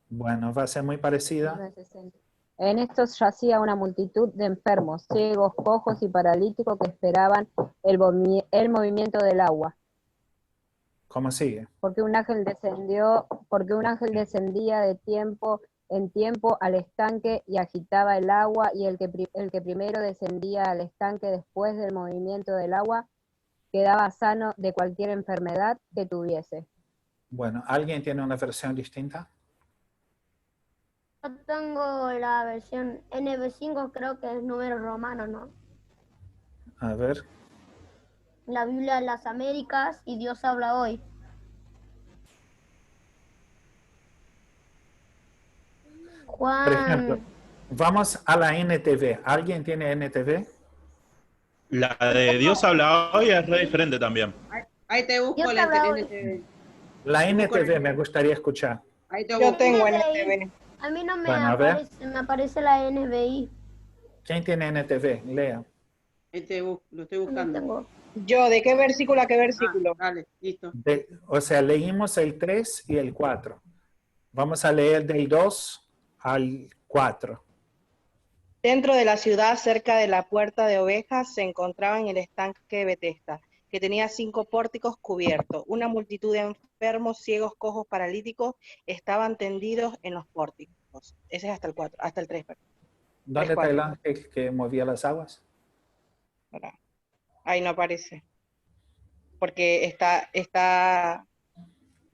Bueno, va a ser muy parecida. En estos yacía una multitud de enfermos, ciegos, cojos y paralíticos que esperaban el movimiento del agua. ¿Cómo sigue? Porque un ángel descendía de tiempo en tiempo al estanque y agitaba el agua, y el que primero descendía al estanque después del movimiento del agua quedaba sano de cualquier enfermedad que tuviese. Bueno, ¿alguien tiene una versión distinta? Yo tengo la versión NB5, creo que es número romano, ¿no? A ver. La Biblia de las Américas y Dios habla hoy. Juan... Por ejemplo, vamos a la NTV. ¿Alguien tiene NTV? La de Dios habla hoy es re diferente también. Ahí te busco la NTV. La NTV me gustaría escuchar. Ahí te Yo tengo NTV. A mí no me Bueno, a ver. aparece, me aparece la NBI. ¿Quién tiene NTV? Lea. Lo estoy buscando. Yo, ¿de qué versículo a qué versículo? Dale, listo. O sea, leímos el 3 y el 4. Vamos a leer del 2 al 4. Dentro de la ciudad, cerca de la puerta de ovejas, se encontraba en el estanque de Betesda, que tenía 5 pórticos cubiertos. Una multitud de enfermos, ciegos, cojos, paralíticos estaban tendidos en los pórticos. Ese es hasta el 4, hasta el 3. Perdón. ¿Dónde está el ángel que movía las aguas? Ahí no aparece. Porque está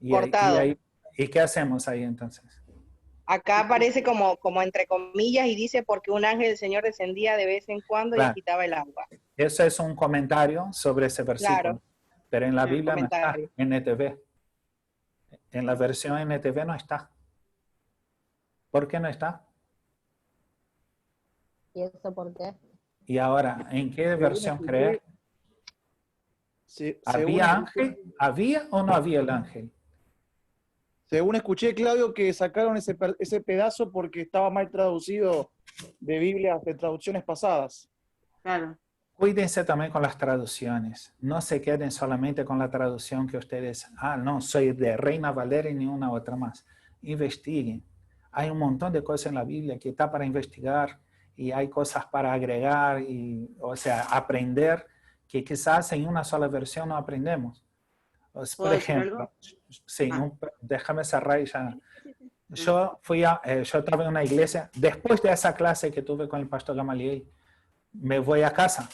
cortado. ¿Y qué hacemos ahí entonces? Acá aparece como entre comillas y dice porque un ángel del Señor descendía de vez en cuando y quitaba el agua. Eso es un comentario sobre ese versículo. Claro. Pero en la Biblia no está, en NTV. En la versión NTV no está. ¿Por qué no está? ¿Y eso por qué? Y ahora, ¿en qué versión crees? ¿Había ángel? ¿Había o no había el ángel? Según escuché, Claudio, que sacaron ese pedazo porque estaba mal traducido de Biblias, de traducciones pasadas. Claro. Cuídense también con las traducciones. No se queden solamente con la traducción que ustedes... no, soy de Reina Valera y ni una otra más. Investiguen. Hay un montón de cosas en la Biblia que está para investigar y hay cosas para agregar y, o sea, aprender que quizás en una sola versión no aprendemos. Por ejemplo, sí, déjame cerrar y ya. Yo estaba en una iglesia, después de esa clase que tuve con el pastor Gamaliel, me voy a casa,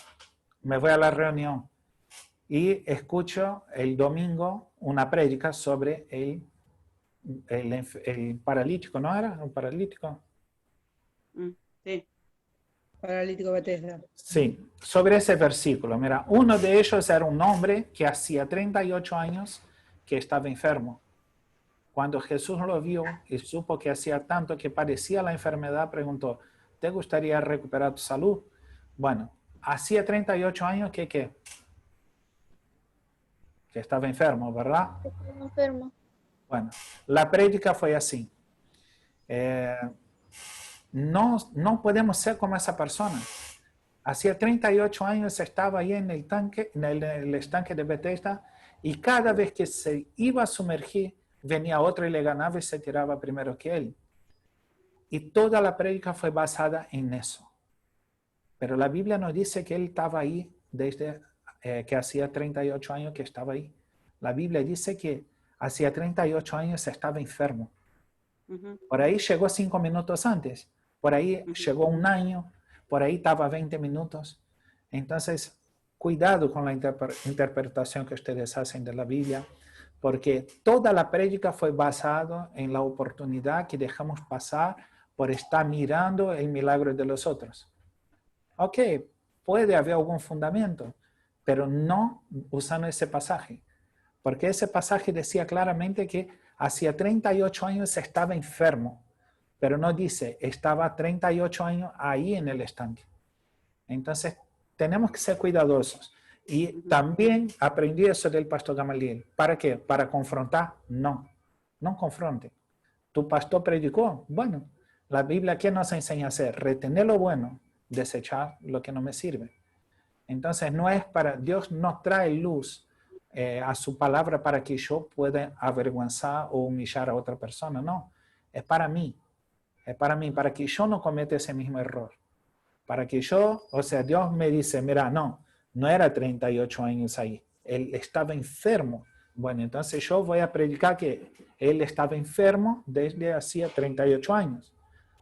me voy a la reunión y escucho el domingo una prédica sobre el paralítico, ¿no era? ¿Un paralítico? Sí. Paralítico Betesda. Sí, sobre ese versículo. Mira, uno de ellos era un hombre que hacía 38 años que estaba enfermo. Cuando Jesús lo vio y supo que hacía tanto que padecía la enfermedad, preguntó, ¿te gustaría recuperar tu salud? Bueno, hacía 38 años que estaba enfermo, ¿verdad? Enfermo. Bueno, la prédica fue así. No podemos ser como esa persona. Hacía 38 años estaba ahí en el tanque, en el estanque de Betesda, y cada vez que se iba a sumergir, venía otro y le ganaba y se tiraba primero que él. Y toda la prédica fue basada en eso. Pero la Biblia nos dice que él estaba ahí desde que hacía 38 años que estaba ahí. La Biblia dice que hacía 38 años estaba enfermo. Por ahí llegó 5 minutos antes. Por ahí llegó un año, por ahí estaba 20 minutos. Entonces, cuidado con la interpretación que ustedes hacen de la Biblia, porque toda la prédica fue basada en la oportunidad que dejamos pasar por estar mirando el milagro de los otros. Ok, puede haber algún fundamento, pero no usando ese pasaje, porque ese pasaje decía claramente que hacía 38 años estaba enfermo. Pero no dice, estaba 38 años ahí en el estanque. Entonces, tenemos que ser cuidadosos. Y también aprendí eso del pastor Gamaliel. ¿Para qué? ¿Para confrontar? No, no confronte. ¿Tu pastor predicó? Bueno, la Biblia, ¿qué nos enseña a hacer? Retener lo bueno, desechar lo que no me sirve. Entonces, no es para... Dios no trae luz a su palabra para que yo pueda avergonzar o humillar a otra persona. No, es para mí. Es para mí, para que yo no cometa ese mismo error. Para que yo, o sea, Dios me dice, mira, no era 38 años ahí. Él estaba enfermo. Bueno, entonces yo voy a predicar que él estaba enfermo desde hacía 38 años.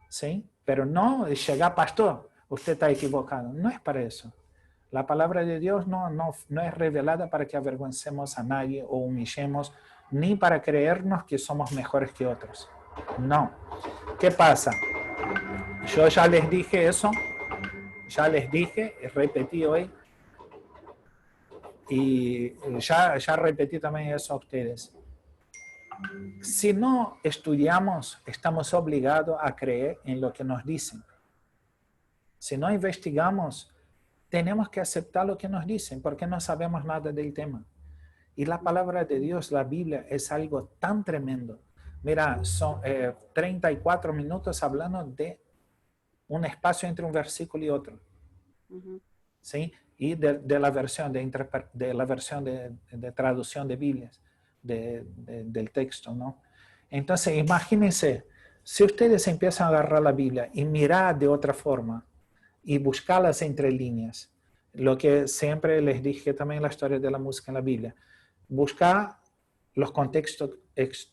¿Sí? Pero no llegar, pastor, usted está equivocado. No es para eso. La palabra de Dios no es revelada para que avergoncemos a nadie o humillemos, ni para creernos que somos mejores que otros. No. ¿Qué pasa? Yo ya les dije eso, ya les dije, repetí hoy, y ya repetí también eso a ustedes. Si no estudiamos, estamos obligados a creer en lo que nos dicen. Si no investigamos, tenemos que aceptar lo que nos dicen, porque no sabemos nada del tema. Y la palabra de Dios, la Biblia, es algo tan tremendo, Mira, son 34 minutos hablando de un espacio entre un versículo y otro. ¿Sí? Y de la versión de traducción de Biblias, del texto, ¿no? Entonces, imagínense, si ustedes empiezan a agarrar la Biblia y mirar de otra forma y buscarlas entre líneas, lo que siempre les dije también en la historia de la música en la Biblia, buscar los contextos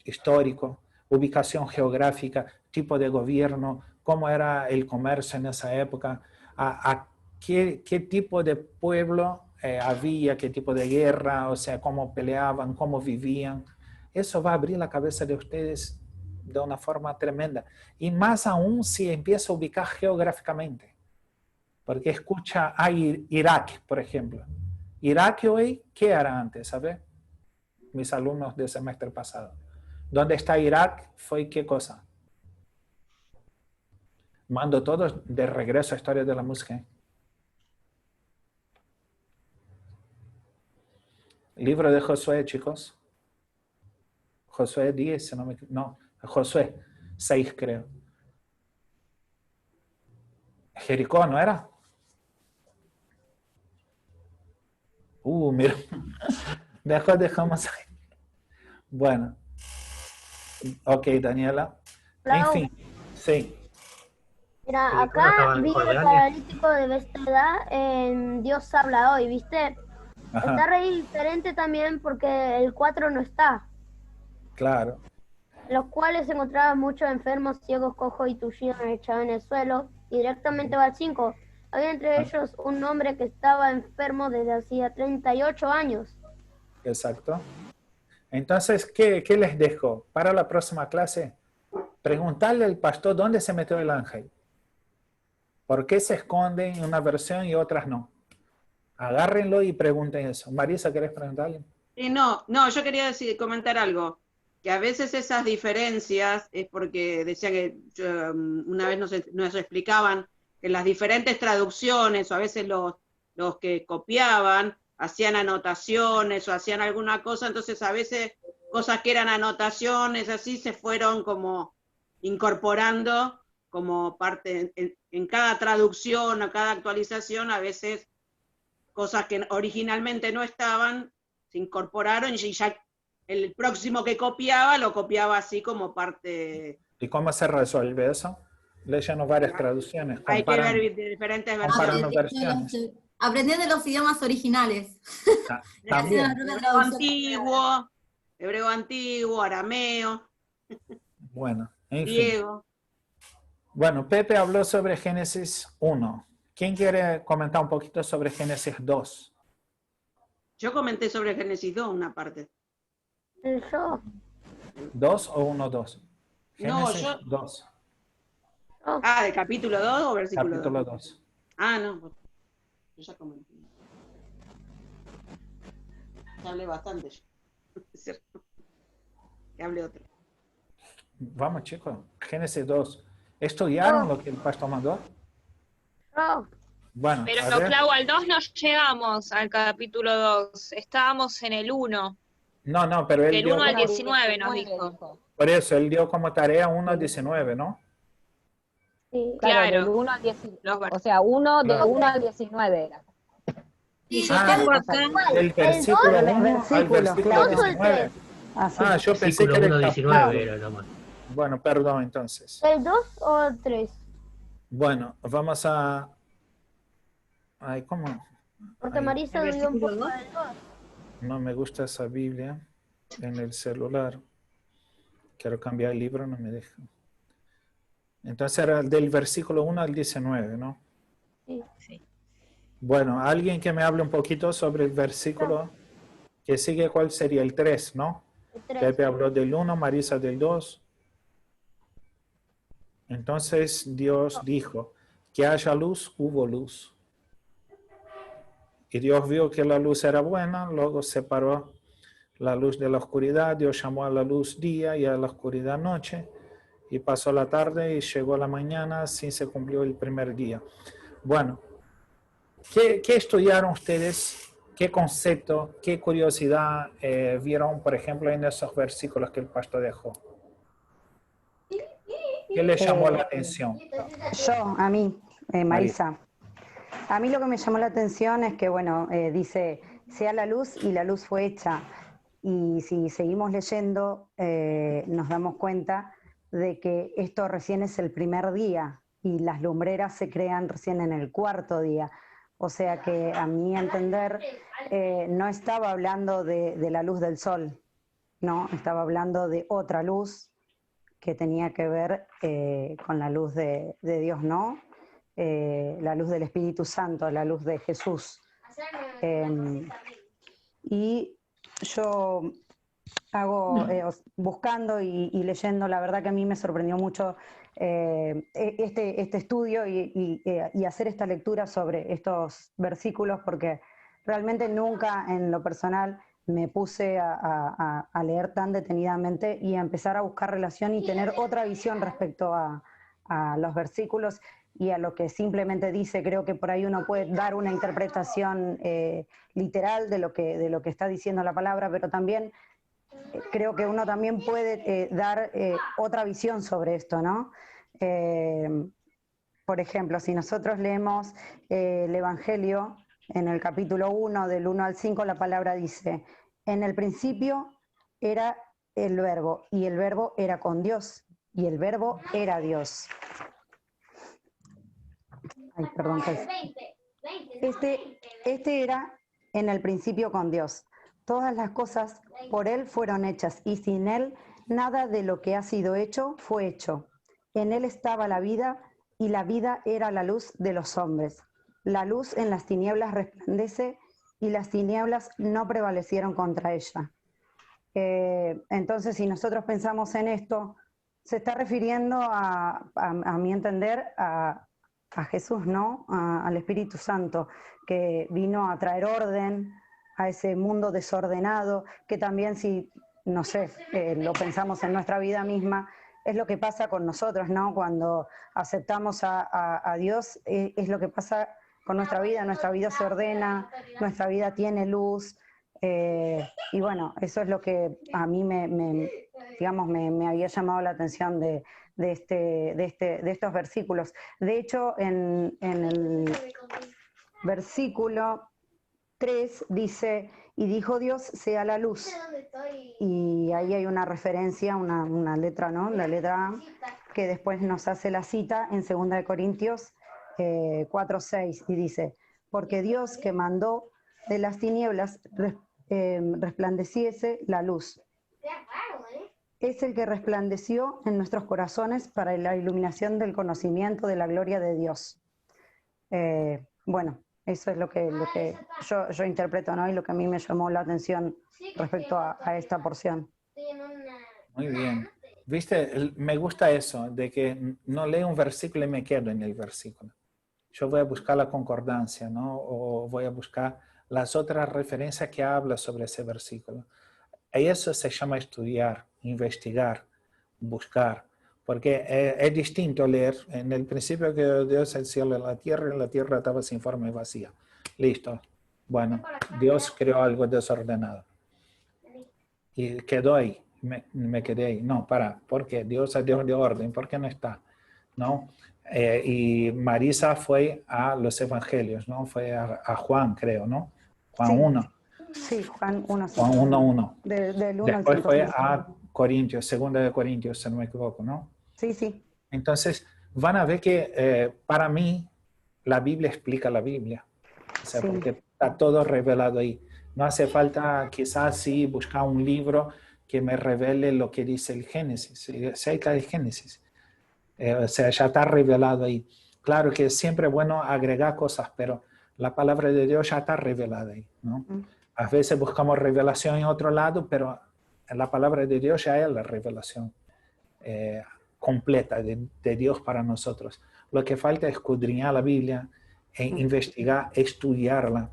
históricos, ubicación geográfica, tipo de gobierno, cómo era el comercio en esa época, a qué tipo de pueblo había, qué tipo de guerra, o sea, cómo peleaban, cómo vivían. Eso va a abrir la cabeza de ustedes de una forma tremenda. Y más aún si empieza a ubicar geográficamente. Porque escucha a Irak, por ejemplo. Irak hoy, ¿qué era antes? ¿Sabes? Mis alumnos del semestre pasado. ¿Dónde está Irak? ¿Fue qué cosa? Mando todos de regreso a Historia de la Música. Libro de Josué, chicos. Josué 10, no, Josué 6, creo. Jericó, ¿no era? Mira. Dejamos ahí. Bueno. Ok, Daniela. En fin, sí. Mira, acá vi el paralítico de Bethesda en Dios habla hoy, ¿viste? Ajá. Está re diferente también porque el 4 no está. Claro. Los cuales se encontraban muchos enfermos, ciegos, cojos y tullidos echados en el suelo. Y directamente va al 5. Había entre ellos un hombre que estaba enfermo desde hacía 38 años. Exacto. Entonces, ¿qué les dejo? Para la próxima clase, preguntarle al pastor dónde se metió el ángel. ¿Por qué se esconde en una versión y otras no? Agárrenlo y pregunten eso. Marisa, ¿querés preguntarle? No, yo quería comentar algo. Que a veces esas diferencias es porque decía que una vez nos explicaban que las diferentes traducciones o a veces los que copiaban hacían anotaciones o hacían alguna cosa, entonces a veces cosas que eran anotaciones así se fueron como incorporando como parte en cada traducción o cada actualización, a veces cosas que originalmente no estaban se incorporaron y ya el próximo que copiaba lo copiaba así como parte. ¿Y cómo se resuelve eso? Leyendo varias traducciones. Hay que ver diferentes versiones. Aprender de los idiomas originales. También. Hebreo antiguo, arameo. Bueno, en griego. Fin. Bueno, Pepe habló sobre Génesis 1. ¿Quién quiere comentar un poquito sobre Génesis 2? Yo comenté sobre Génesis 2 una parte. Yo. ¿2 o 1-2? No, yo. 2. Ah, ¿de capítulo 2 o versículo 2? Capítulo 2. Ah, no. Yo ya comenté. Ya hablé bastante yo. Que hable otro. Vamos, chicos. Génesis 2. ¿Estudiaron lo que el pastor mandó? Bueno, pero Clau, al 2 no llegamos al capítulo 2. Estábamos en el 1. No, pero él del dio 1 al como, 19 nos dijo. Por eso, él dio como tarea 1 al 19, ¿no? Sí, claro, del 1 al 19. O sea, 1 de 1 al 19 era. Del versículo 1 al versículo 19. Yo pensé que era el 19 era nomás. Bueno, perdón, entonces. ¿El 2 o el 3? Bueno, vamos a... Ay, ¿cómo? Porque Marisa dio un poco del 2. No me gusta esa Biblia en el celular. Quiero cambiar el libro, no me deja. Entonces era del versículo 1 al 19, ¿no? Sí. Bueno, alguien que me hable un poquito sobre el versículo que sigue, ¿cuál sería? El 3, ¿no? El 3. Pepe habló del 1, Marisa del 2. Entonces Dios dijo, que haya luz, hubo luz. Y Dios vio que la luz era buena, luego separó la luz de la oscuridad. Dios llamó a la luz día y a la oscuridad noche. Y pasó la tarde y llegó la mañana, así se cumplió el primer día. Bueno, ¿qué estudiaron ustedes? ¿Qué concepto, qué curiosidad vieron, por ejemplo, en esos versículos que el pastor dejó? ¿Qué le llamó la atención? A mí, Marisa. A mí lo que me llamó la atención es que, bueno, dice, sea la luz y la luz fue hecha. Y si seguimos leyendo, nos damos cuenta de que esto recién es el primer día y las lumbreras se crean recién en el cuarto día. O sea que a mi entender no estaba hablando de la luz del sol, no, estaba hablando de otra luz que tenía que ver con la luz de Dios, ¿no? La luz del Espíritu Santo, la luz de Jesús. Y yo hago, buscando y leyendo, la verdad que a mí me sorprendió mucho este estudio y hacer esta lectura sobre estos versículos, porque realmente nunca en lo personal me puse a leer tan detenidamente y a empezar a buscar relación y tener otra visión respecto a los versículos y a lo que simplemente dice. Creo que por ahí uno puede dar una interpretación literal de lo que está diciendo la palabra, pero también creo que uno también puede dar otra visión sobre esto, ¿no? Por ejemplo, si nosotros leemos el Evangelio, en el capítulo 1, del 1 al 5, la palabra dice, en el principio era el verbo, y el verbo era con Dios, y el verbo era Dios. Ay, perdón. Este era en el principio con Dios. Todas las cosas por Él fueron hechas, y sin Él nada de lo que ha sido hecho fue hecho. En Él estaba la vida, y la vida era la luz de los hombres. La luz en las tinieblas resplandece, y las tinieblas no prevalecieron contra ella. Entonces, si nosotros pensamos en esto, se está refiriendo a mi entender, a Jesús, ¿no? Al Espíritu Santo, que vino a traer orden a ese mundo desordenado, que también, si, no sé, lo pensamos en nuestra vida misma, es lo que pasa con nosotros, ¿no? Cuando aceptamos a Dios, es lo que pasa con nuestra vida se ordena, nuestra vida tiene luz, y bueno, eso es lo que a mí me había llamado la atención de estos versículos. De hecho, en el versículo 3 dice, y dijo Dios, sea la luz. Y ahí hay una referencia, una letra, ¿no? La letra A, que después nos hace la cita en 2 Corintios 4:6, y dice, porque Dios que mandó de las tinieblas resplandeciese la luz. Es el que resplandeció en nuestros corazones para la iluminación del conocimiento de la gloria de Dios. Bueno, eso es lo que yo interpreto, ¿no? Y lo que a mí me llamó la atención respecto a esta porción. Muy bien. Viste, me gusta eso, de que no leo un versículo y me quedo en el versículo. Yo voy a buscar la concordancia, ¿no? O voy a buscar las otras referencias que habla sobre ese versículo. Y eso se llama estudiar, investigar, buscar. Porque es distinto leer, en el principio que Dios el cielo y la tierra estaba sin forma y vacía. Listo. Bueno, Dios creó algo desordenado. Y quedó ahí, me quedé ahí. No, ¿por qué? Dios es Dios de orden, ¿por qué no está? ¿No? Y Marisa fue a los evangelios, ¿no? Fue a Juan, creo, ¿no? Juan 1. Sí, Juan 1. Juan 1:1. Del 1 Después al 5. fue a Corintios, 2 Corintios, si no me equivoco, ¿no? Sí, sí. Entonces, van a ver que para mí la Biblia explica la Biblia. O sea, porque está todo revelado ahí. No hace falta quizás sí buscar un libro que me revele lo que dice el Génesis, cerca del Génesis. O sea, ya está revelado ahí. Claro que es siempre bueno agregar cosas, pero la palabra de Dios ya está revelada ahí, ¿no? A veces buscamos revelación en otro lado, pero la palabra de Dios ya es la revelación completa de Dios para nosotros. Lo que falta es escudriñar la Biblia, investigar, estudiarla.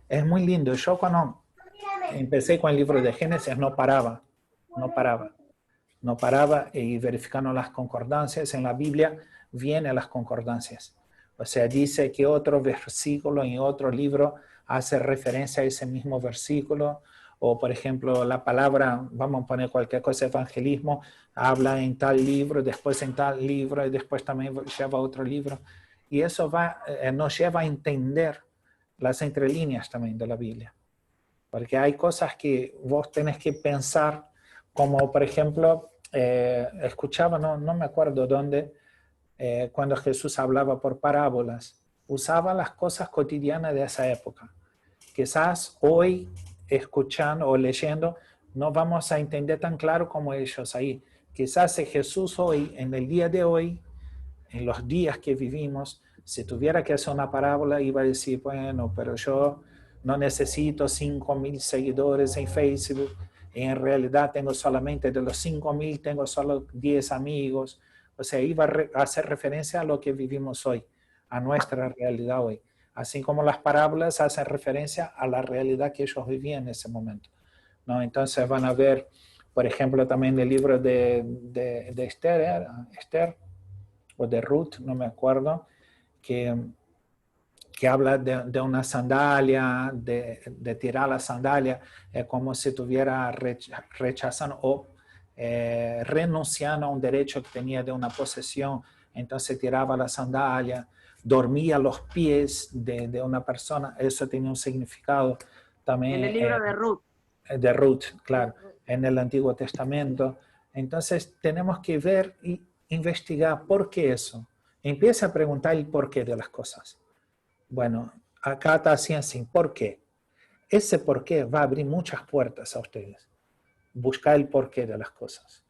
Es muy lindo. Yo cuando empecé con el libro de Génesis no paraba y verificando las concordancias. En la Biblia vienen las concordancias. O sea, dice que otro versículo en otro libro hace referencia a ese mismo versículo, o por ejemplo la palabra, vamos a poner cualquier cosa, evangelismo, habla en tal libro, después en tal libro y después también lleva a otro libro. Y eso nos lleva a entender las entrelíneas también de la Biblia. Porque hay cosas que vos tenés que pensar, como por ejemplo, escuchaba, no me acuerdo dónde, cuando Jesús hablaba por parábolas, usaba las cosas cotidianas de esa época. Quizás hoy, escuchando o leyendo, no vamos a entender tan claro como ellos ahí. Quizás Jesús hoy, en el día de hoy, en los días que vivimos, si tuviera que hacer una parábola, iba a decir, bueno, pero yo no necesito 5.000 seguidores en Facebook, en realidad tengo solamente de los 5.000, tengo solo 10 amigos. O sea, iba a hacer referencia a lo que vivimos hoy, a nuestra realidad hoy. Así como las parábolas hacen referencia a la realidad que ellos vivían en ese momento, ¿no? Entonces van a ver, por ejemplo, también el libro de Esther, o de Ruth, no me acuerdo, que habla de una sandalia, de tirar la sandalia, como si estuviera rechazando o renunciando a un derecho que tenía de una posesión. Entonces tiraba la sandalia, dormía a los pies de una persona. Eso tenía un significado también. En el libro de Ruth. De Ruth, claro, en el Antiguo Testamento. Entonces tenemos que ver y investigar por qué eso. Empieza a preguntar el porqué de las cosas. Bueno, acá está así, ¿por qué? Ese por qué va a abrir muchas puertas a ustedes. Buscar el porqué de las cosas.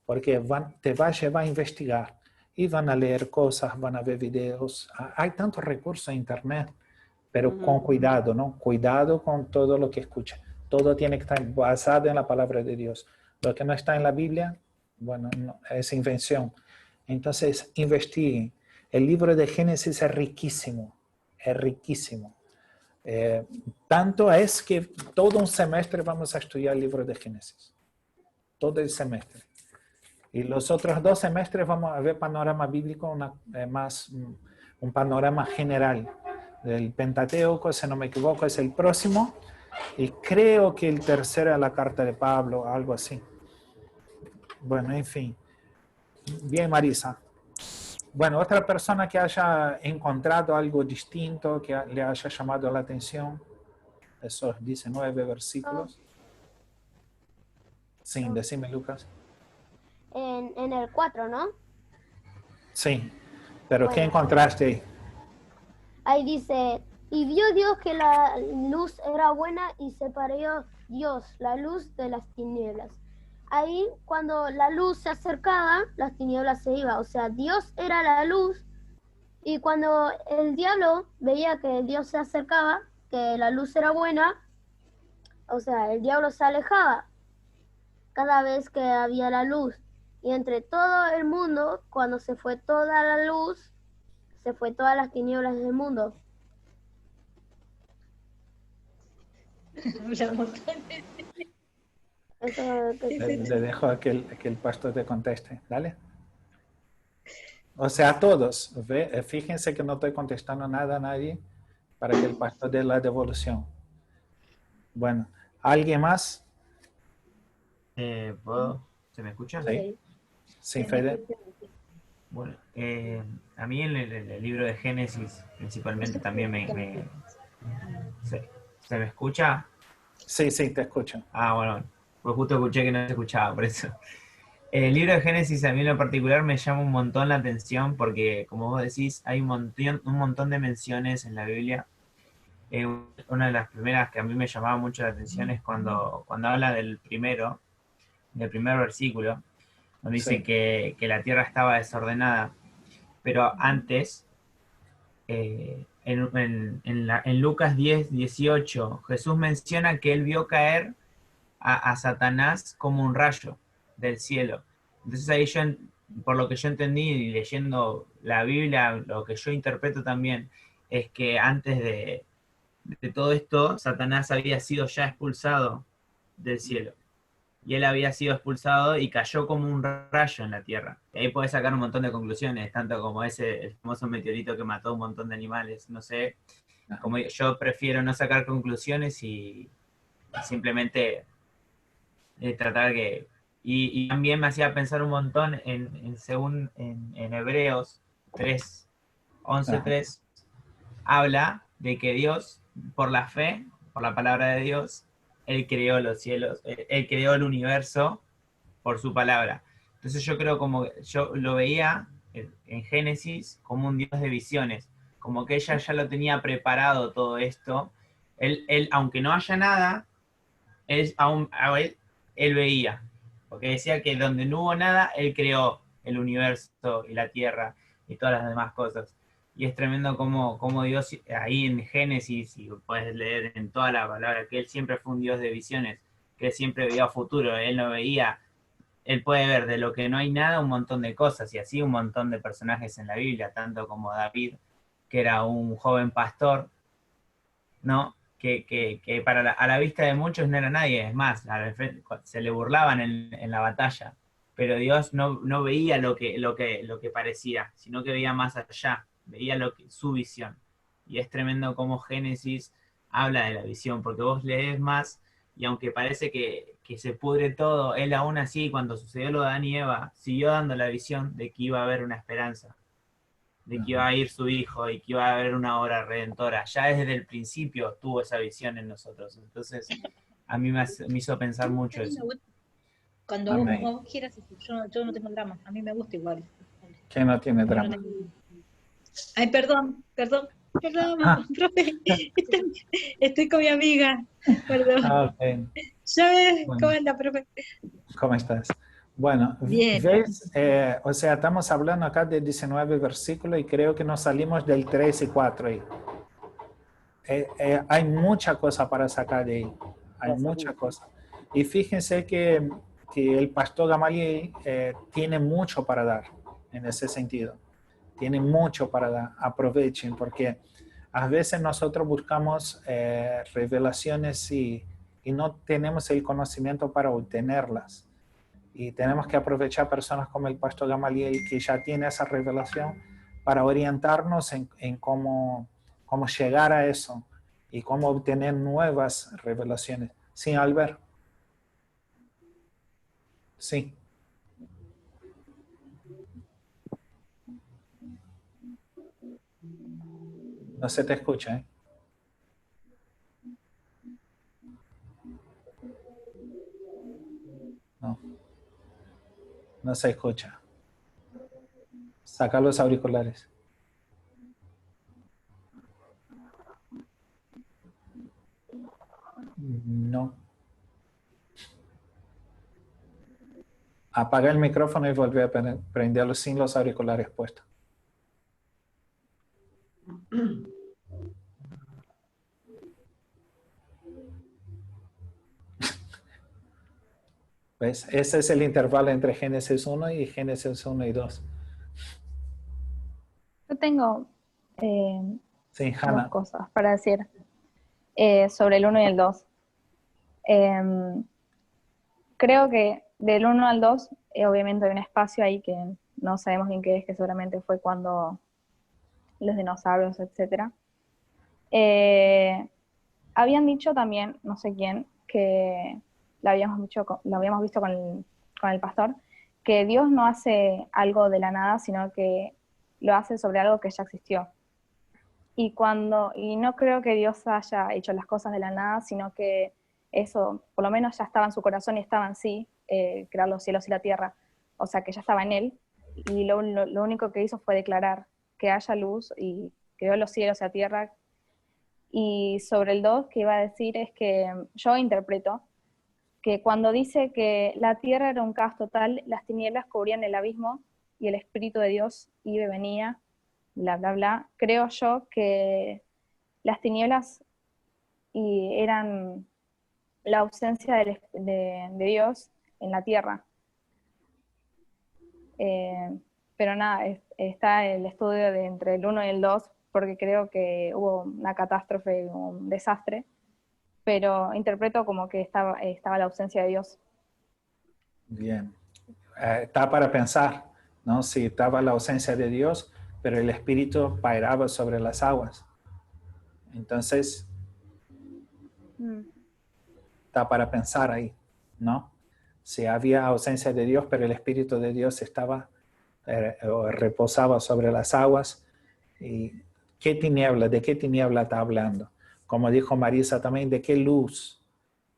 Porque te va a llevar a investigar y van a leer cosas, van a ver videos. Hay tantos recursos en internet, pero con cuidado, ¿no? Cuidado con todo lo que escucha. Todo tiene que estar basado en la palabra de Dios. Lo que no está en la Biblia, bueno, no, es invención. Entonces, investiguen. El libro de Génesis es riquísimo. Es riquísimo. Tanto es que todo un semestre vamos a estudiar el libro de Génesis. Todo el semestre. Y los otros 2 semestres vamos a ver panorama bíblico, un panorama general. El Pentateuco, si no me equivoco, es el próximo. Y creo que el tercero es la carta de Pablo, algo así. Bueno, en fin. Bien, Marisa. Bueno, otra persona que haya encontrado algo distinto, que le haya llamado la atención, esos 19 versículos. Sí, decime, Lucas. En el 4, ¿no? Sí, pero bueno, ¿qué encontraste ahí? Ahí dice, y vio Dios que la luz era buena y separó Dios la luz de las tinieblas. Ahí cuando la luz se acercaba, las tinieblas se iban. O sea, Dios era la luz y cuando el diablo veía que Dios se acercaba, que la luz era buena, o sea, el diablo se alejaba cada vez que había la luz. Y entre todo el mundo, cuando se fue toda la luz, se fue todas las tinieblas del mundo. Le dejo a que el pastor te conteste. Dale. O sea, todos. Fíjense que no estoy contestando nada a nadie para que el pastor dé la devolución. Bueno, ¿alguien más? ¿Puedo? ¿Se me escucha? Sí. Sí, Fede. Bueno, a mí en el libro de Génesis principalmente también ¿se me escucha? Sí, te escucho. Ah, bueno, pues justo escuché que no se escuchaba, por eso. El libro de Génesis a mí en lo particular me llama un montón la atención porque, como vos decís, hay un montón de menciones en la Biblia. Una de las primeras que a mí me llamaba mucho la atención es cuando habla del primer versículo, donde dice que la tierra estaba desordenada, pero antes, en Lucas 10:18, Jesús menciona que él vio caer a Satanás como un rayo del cielo. Entonces ahí por lo que yo entendí y leyendo la Biblia, lo que yo interpreto también es que antes de todo esto, Satanás había sido ya expulsado del cielo. Y él había sido expulsado y cayó como un rayo en la tierra. Y ahí podés sacar un montón de conclusiones, tanto como el famoso meteorito que mató a un montón de animales, no sé. Como yo prefiero no sacar conclusiones y simplemente tratar que... Y también me hacía pensar un montón según en Hebreos 3, 11:3, habla de que Dios, por la fe, por la palabra de Dios, Él creó los cielos, Él creó el universo por su palabra. Entonces yo creo yo lo veía en Génesis como un Dios de visiones, como que ella ya lo tenía preparado todo esto. Él aunque no haya nada, él veía, porque decía que donde no hubo nada, Él creó el universo y la tierra y todas las demás cosas. Y es tremendo como Dios, ahí en Génesis, y puedes leer en toda la palabra, que Él siempre fue un Dios de visiones, que Él siempre veía futuro, Él no veía, Él puede ver de lo que no hay nada un montón de cosas, y así un montón de personajes en la Biblia, tanto como David, que era un joven pastor, ¿no? Que a la vista de muchos no era nadie, es más, se le burlaban en la batalla, pero Dios no veía lo que parecía, sino que veía más allá, veía su visión. Y es tremendo cómo Génesis habla de la visión, porque vos lees más, y aunque parece que se pudre todo, él aún así, cuando sucedió lo de Adán y Eva, siguió dando la visión de que iba a haber una esperanza, de que iba a ir su hijo y que iba a haber una obra redentora. Ya desde el principio tuvo esa visión en nosotros. Entonces, a mí me hizo pensar mucho eso. Cuando vos quieras, yo no tengo drama, a mí me gusta igual. ¿Quién no tiene drama? Ay, perdón, profe, estoy con mi amiga, perdón. Okay. Ya ves, bueno. ¿Cómo anda, profe? ¿Cómo estás? Bueno, bien. ¿Ves? O sea, estamos hablando acá de 19 versículos y creo que nos salimos del 3 y 4 ahí. Hay mucha cosa para sacar de ahí, hay mucha cosa. Y fíjense que el pastor Gamaliel tiene mucho para dar en ese sentido. Tiene mucho para dar, aprovechen, porque a veces nosotros buscamos revelaciones y no tenemos el conocimiento para obtenerlas. Y tenemos que aprovechar personas como el pastor Gamaliel, que ya tiene esa revelación, para orientarnos en cómo llegar a eso y cómo obtener nuevas revelaciones. Sí, Albert. Sí. No se te escucha, ¿eh? No. No se escucha. Saca los auriculares. No. Apaga el micrófono y vuelve a prenderlo sin los auriculares puestos. ¿Ves? Ese es el intervalo entre Génesis 1 y Génesis 1 y 2. Yo tengo sí, dos cosas para decir sobre el 1 y el 2. Creo que del 1 al 2, obviamente hay un espacio ahí que no sabemos bien qué es, que seguramente fue cuando los dinosaurios, etc. Habían dicho también, no sé quién, que lo habíamos visto con el pastor, que Dios no hace algo de la nada, sino que lo hace sobre algo que ya existió. Y no creo que Dios haya hecho las cosas de la nada, sino que eso, por lo menos ya estaba en su corazón y estaba en sí, crear los cielos y la tierra, o sea que ya estaba en él, y lo único que hizo fue declarar que haya luz y creó los cielos y la tierra. Y sobre el 2, que iba a decir es que yo interpreto que cuando dice que la tierra era un caos total, las tinieblas cubrían el abismo y el Espíritu de Dios iba y venía, bla, bla, bla, creo yo que las tinieblas eran la ausencia de Dios en la tierra. Pero nada, está el estudio de entre el 1 y el 2, porque creo que hubo una catástrofe, un desastre, pero interpreto como que estaba la ausencia de Dios. Bien. Está para pensar, ¿no? Si estaba la ausencia de Dios, pero el Espíritu pairaba sobre las aguas. Entonces, está para pensar ahí, ¿no? Si había ausencia de Dios, pero el Espíritu de Dios estaba, reposaba sobre las aguas. ¿Y qué tiniebla? ¿De qué tiniebla está hablando? Como dijo Marisa también, ¿de qué luz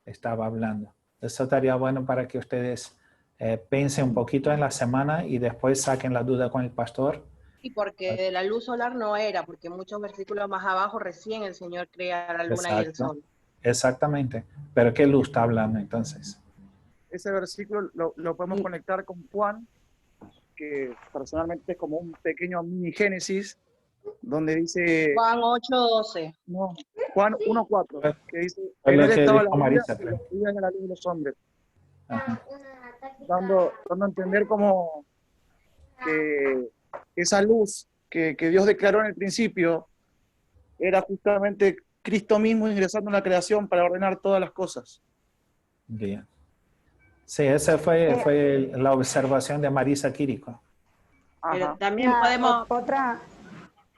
estaba hablando? Eso estaría bueno para que ustedes piensen un poquito en la semana y después saquen la duda con el pastor. Sí, porque de la luz solar no era, porque muchos versículos más abajo recién el Señor crea la luna y el sol. Exactamente. ¿Pero qué luz está hablando entonces? Ese versículo lo podemos conectar con Juan, que personalmente es como un pequeño mini Génesis, donde dice... Juan 8:12. No, Juan 1:4, que dice, Es en lo él que estaba dijo la vida, Marisa, y la creo. vida era la luz de los hombres. Ajá. Dando a entender como que esa luz que Dios declaró en el principio era justamente Cristo mismo ingresando en la creación para ordenar todas las cosas. Bien. Sí, esa fue la observación de Marisa Quirico. Pero también podemos...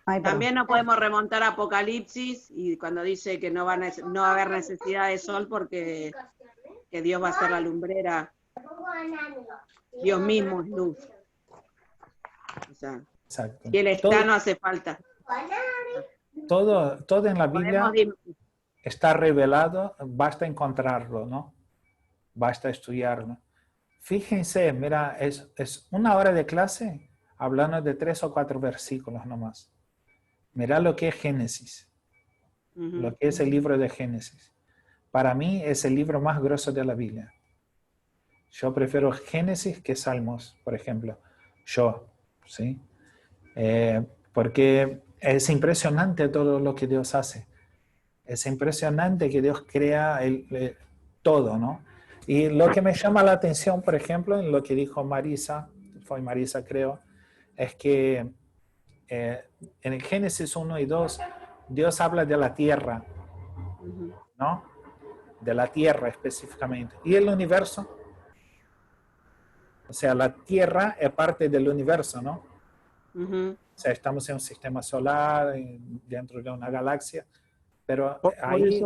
Ay, también nos podemos remontar a Apocalipsis y cuando dice que no va a haber necesidad de sol porque que Dios va a ser la lumbrera. Dios mismo es luz. O sea, Exacto. si Él está, no hace falta. Todo en la Biblia está revelado, basta encontrarlo, ¿no? Basta estudiarlo. Fíjense, mira, es una hora de clase hablando de 3 o 4 versículos nomás. Mira lo que es Génesis, lo que es el libro de Génesis. Para mí es el libro más grueso de la Biblia. Yo prefiero Génesis que Salmos, por ejemplo. ¿Sí? Porque es impresionante todo lo que Dios hace. Es impresionante que Dios crea todo, ¿no? Y lo que me llama la atención, por ejemplo, en lo que dijo Marisa, fue Marisa creo, es que en el Génesis 1 y 2, Dios habla de la tierra, ¿no? De la tierra específicamente. ¿Y el universo? O sea, la tierra es parte del universo, ¿no? O sea, estamos en un sistema solar, dentro de una galaxia, pero ahí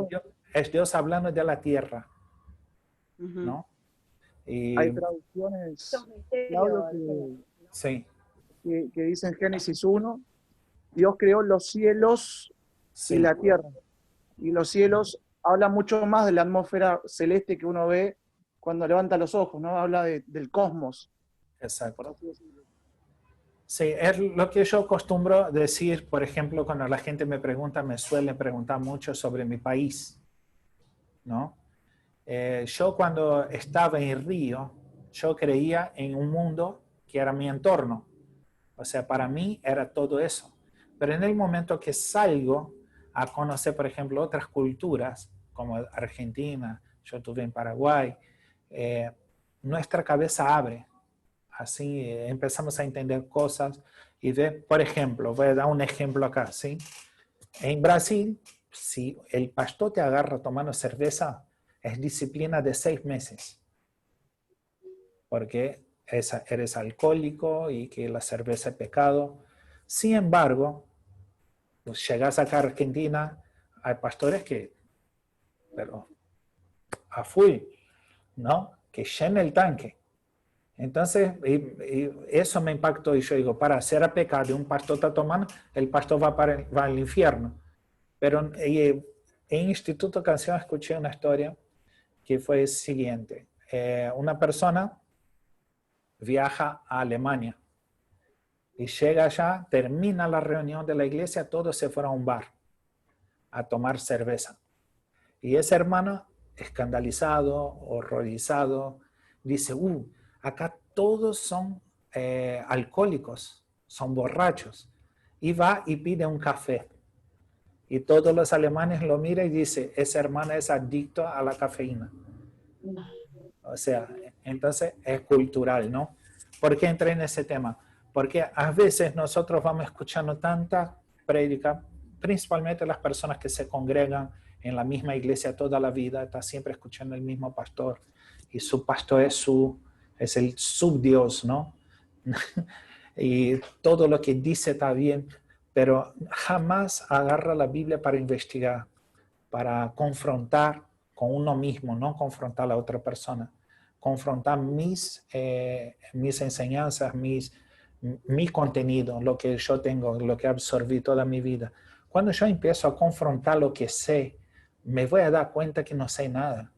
es Dios hablando de la tierra, ¿no? Y hay traducciones, Claudio, que dicen Génesis 1, Dios creó los cielos y la tierra. Y los cielos habla mucho más de la atmósfera celeste que uno ve cuando levanta los ojos, ¿no? Habla del cosmos. Exacto. Sí, es lo que yo acostumbro decir, por ejemplo, cuando la gente me pregunta, me suele preguntar mucho sobre mi país, ¿no? Yo cuando estaba en Río, yo creía en un mundo que era mi entorno. O sea, para mí era todo eso. Pero en el momento que salgo a conocer, por ejemplo, otras culturas, como Argentina, yo estuve en Paraguay, nuestra cabeza abre. Así empezamos a entender cosas y ver, por ejemplo, voy a dar un ejemplo acá, ¿sí? En Brasil, si el pastor te agarra tomando cerveza, es disciplina de 6 meses. Porque eres alcohólico y que la cerveza es pecado. Sin embargo, pues llegas acá a Argentina, hay pastores que, pero a full, ¿no? Que llena el tanque. Entonces, y eso me impactó y yo digo, para hacer pecado y un pastor está tomando, el pastor va al infierno. Pero en Instituto Canción escuché una historia que fue el siguiente. Una persona viaja a Alemania y llega allá, termina la reunión de la iglesia, todos se fueron a un bar a tomar cerveza. Y ese hermano, escandalizado, horrorizado, dice, acá todos son alcohólicos, son borrachos. Y va y pide un café. Y todos los alemanes lo miran y dicen, ese hermano es adicto a la cafeína. O sea, entonces es cultural, ¿no? ¿Por qué entré en ese tema? Porque a veces nosotros vamos escuchando tanta prédica, principalmente las personas que se congregan en la misma iglesia toda la vida, están siempre escuchando el mismo pastor, y su pastor es el subdios, ¿no? Y todo lo que dice está bien, pero jamás agarra la Biblia para investigar, para confrontar, con uno mismo, no confrontar a la otra persona. Confrontar mis enseñanzas, mi contenido, lo que yo tengo, lo que absorbí toda mi vida. Cuando yo empiezo a confrontar lo que sé, me voy a dar cuenta que no sé nada,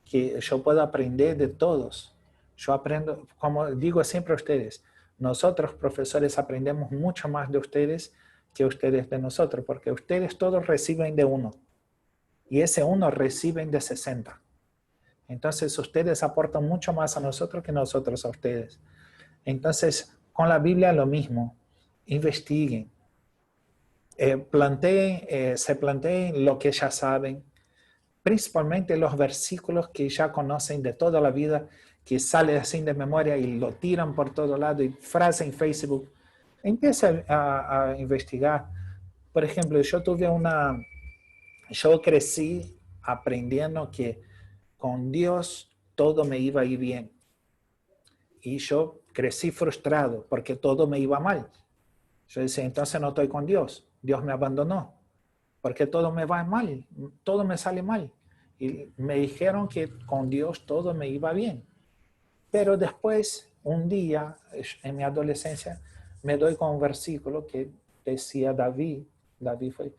que yo puedo aprender de todos. Yo aprendo, como digo siempre a ustedes, nosotros profesores aprendemos mucho más de ustedes que ustedes de nosotros, porque ustedes todos reciben de uno y ese uno reciben de 60. Entonces ustedes aportan mucho más a nosotros que nosotros a ustedes. Entonces con la Biblia lo mismo, investiguen, se planteen lo que ya saben, principalmente los versículos que ya conocen de toda la vida, que sale así de memoria y lo tiran por todo lado, y frase en Facebook. Empieza a investigar. Por ejemplo, yo crecí aprendiendo que con Dios todo me iba a ir bien. Y yo crecí frustrado porque todo me iba mal. Yo decía, entonces no estoy con Dios. Dios me abandonó. Porque todo me va mal, todo me sale mal. Y me dijeron que con Dios todo me iba bien. Pero después, un día, en mi adolescencia, me doy con un versículo que decía David fue,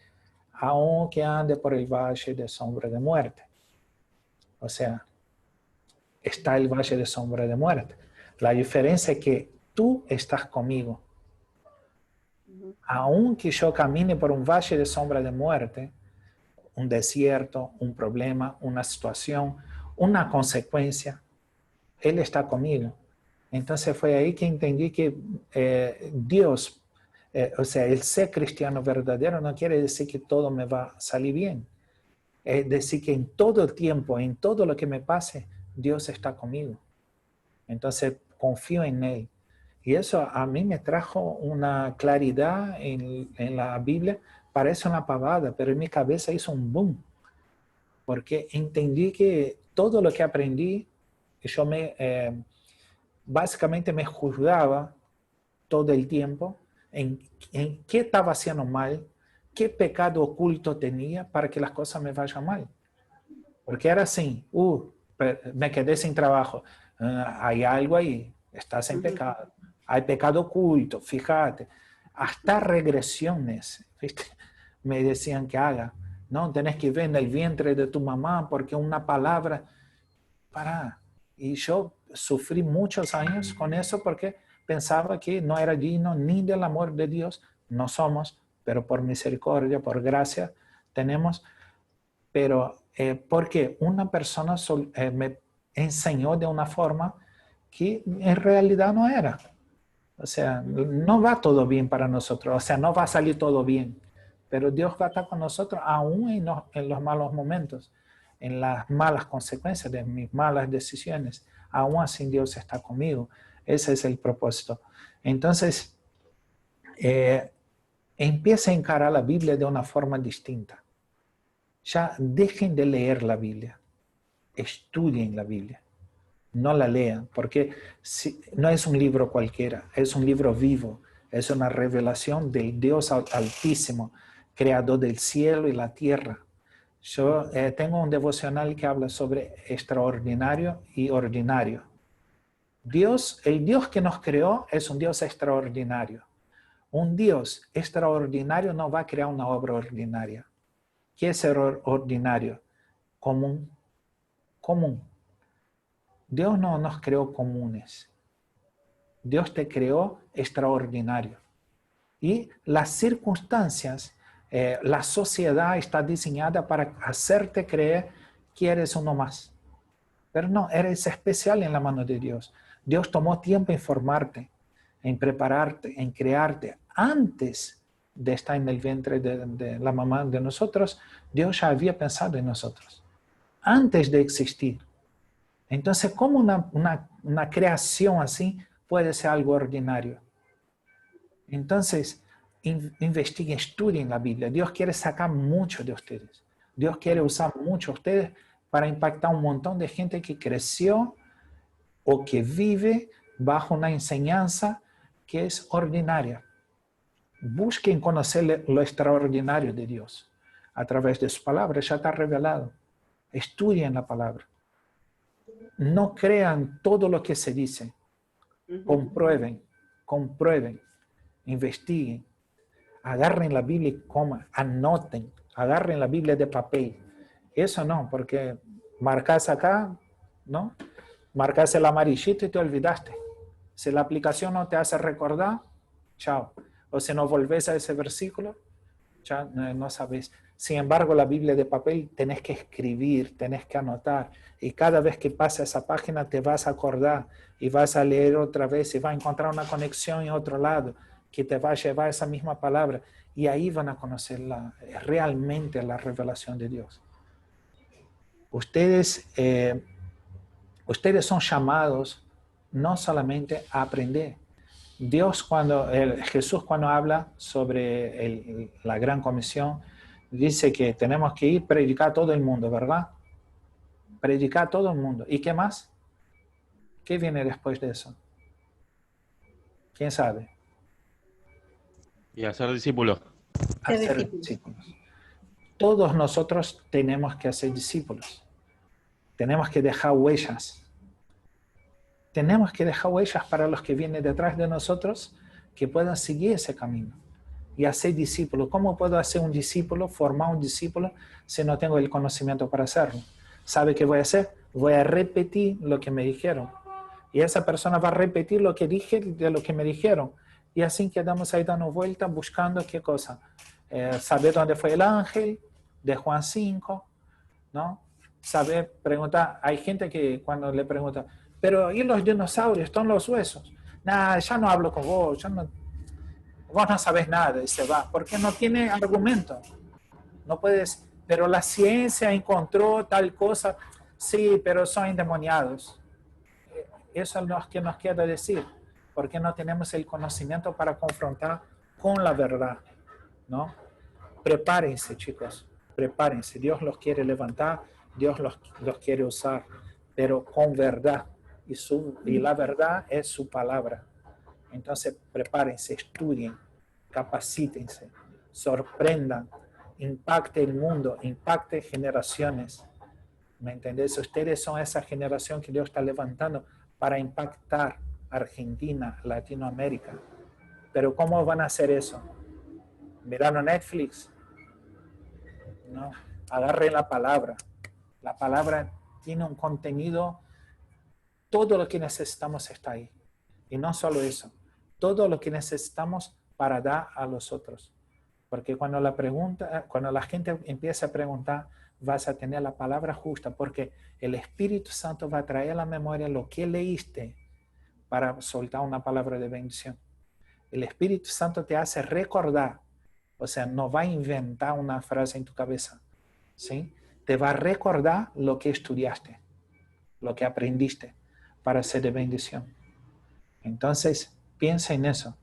aunque ande por el valle de sombra de muerte. O sea, está el valle de sombra de muerte. La diferencia es que tú estás conmigo. Aunque yo camine por un valle de sombra de muerte, un desierto, un problema, una situación, una consecuencia, Él está conmigo. Entonces fue ahí que entendí que Dios, o sea, el ser cristiano verdadero no quiere decir que todo me va a salir bien. Es decir, que en todo el tiempo, en todo lo que me pase, Dios está conmigo. Entonces confío en Él. Y eso a mí me trajo una claridad en la Biblia. Parece una pavada, pero en mi cabeza hizo un boom. Porque entendí que todo lo que aprendí, yo básicamente me juzgaba todo el tiempo en qué estaba haciendo mal, qué pecado oculto tenía para que las cosas me vayan mal. Porque era así, me quedé sin trabajo, hay algo ahí, estás en pecado. Hay pecado oculto, fíjate. Hasta regresiones, ¿viste? Me decían que haga. No, tenés que ver en el vientre de tu mamá porque una palabra, Y yo sufrí muchos años con eso porque pensaba que no era digno ni del amor de Dios. No somos, pero por misericordia, por gracia tenemos. Pero porque una persona me enseñó de una forma que en realidad no era. O sea, no va todo bien para nosotros. O sea, no va a salir todo bien. Pero Dios va a estar con nosotros aún en los malos momentos, en las malas consecuencias de mis malas decisiones. Aún así Dios está conmigo. Ese es el propósito. Entonces, empieza a encarar la Biblia de una forma distinta. Ya dejen de leer la Biblia. Estudien la Biblia. No la lean, porque no es un libro cualquiera, es un libro vivo, es una revelación del Dios Altísimo, creador del cielo y la tierra. Yo tengo un devocional que habla sobre extraordinario y ordinario. El Dios que nos creó es un Dios extraordinario. Un Dios extraordinario no va a crear una obra ordinaria. ¿Qué es ser ordinario? Común. Dios no nos creó comunes. Dios te creó extraordinario. Y las circunstancias, la sociedad está diseñada para hacerte creer que eres uno más. Pero no, eres especial en la mano de Dios. Dios tomó tiempo en formarte, en prepararte, en crearte. Antes de estar en el vientre de la mamá de nosotros, Dios ya había pensado en nosotros. Antes de existir. Entonces, ¿cómo una creación así puede ser algo ordinario? Entonces, investiguen, estudien la Biblia. Dios quiere sacar mucho de ustedes. Dios quiere usar mucho a ustedes para impactar un montón de gente que creció o que vive bajo una enseñanza que es ordinaria. Busquen conocer lo extraordinario de Dios. A través de su palabra ya está revelado. Estudien la palabra. No crean todo lo que se dice. Comprueben, investiguen. Agarren la Biblia y anoten. Agarren la Biblia de papel. Eso no, porque marcas acá, ¿no? Marcas el amarillito y te olvidaste. Si la aplicación no te hace recordar, chao. O si no volvés a ese versículo, ya no sabes. Sin embargo, la Biblia de papel tenés que escribir, tenés que anotar. Y cada vez que pasa esa página te vas a acordar y vas a leer otra vez y vas a encontrar una conexión en otro lado que te va a llevar esa misma palabra. Y ahí van a conocer realmente la revelación de Dios. Ustedes son llamados no solamente a aprender. Jesús cuando habla sobre la gran comisión, dice que tenemos que ir a predicar a todo el mundo, ¿verdad? Predicar a todo el mundo. ¿Y qué más? ¿Qué viene después de eso? ¿Quién sabe? Y hacer discípulos. Hacer discípulos. Todos nosotros tenemos que hacer discípulos. Tenemos que dejar huellas. Tenemos que dejar huellas para los que vienen detrás de nosotros que puedan seguir ese camino y hacer discípulos. ¿Cómo puedo hacer un discípulo, formar un discípulo, si no tengo el conocimiento para hacerlo? ¿Sabe qué voy a hacer? Voy a repetir lo que me dijeron. Y esa persona va a repetir lo que dije de lo que me dijeron. Y así quedamos ahí dando vueltas buscando qué cosa. Saber dónde fue el ángel de Juan 5, ¿no? Saber preguntar. Hay gente que cuando le pregunta, pero ¿y los dinosaurios? ¿Están los huesos? Nah, ya no hablo con vos. Vos no sabés nada y se va. Porque no tiene argumento. No puedes, pero la ciencia encontró tal cosa. Sí, pero son endemoniados. Eso es lo que nos queda decir. Porque no tenemos el conocimiento para confrontar con la verdad, ¿no? Prepárense, chicos. Prepárense. Dios los quiere levantar. Dios los quiere usar. Pero con verdad. Y la verdad es su palabra. Entonces, prepárense, estudien, capacítense, sorprendan, impacte el mundo, impacte generaciones. ¿Me entendés? Ustedes son esa generación que Dios está levantando para impactar Argentina, Latinoamérica. Pero ¿cómo van a hacer eso? ¿Mirando Netflix? No. Agarren la palabra. La palabra tiene un contenido. Todo lo que necesitamos está ahí. Y no solo eso. Todo lo que necesitamos para dar a los otros. Porque cuando la gente empieza a preguntar, vas a tener la palabra justa. Porque el Espíritu Santo va a traer a la memoria lo que leíste para soltar una palabra de bendición. El Espíritu Santo te hace recordar. O sea, no va a inventar una frase en tu cabeza. ¿Sí? Te va a recordar lo que estudiaste. Lo que aprendiste. Para ser de bendición. Entonces, piensa en eso.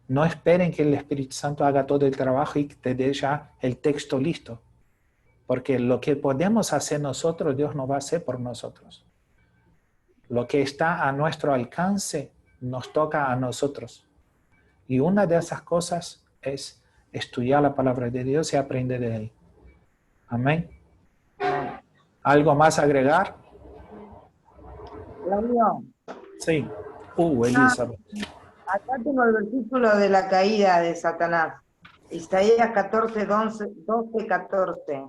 No esperen que el Espíritu Santo haga todo el trabajo y te dé ya el texto listo. Porque lo que podemos hacer nosotros, Dios no va a hacer por nosotros. Lo que está a nuestro alcance, nos toca a nosotros. Y una de esas cosas es estudiar la palabra de Dios y aprender de Él. Amén. ¿Algo más a agregar? Claudio. Sí. Elizabeth. Acá tengo el versículo de la caída de Satanás. Isaías 14, 12, 14.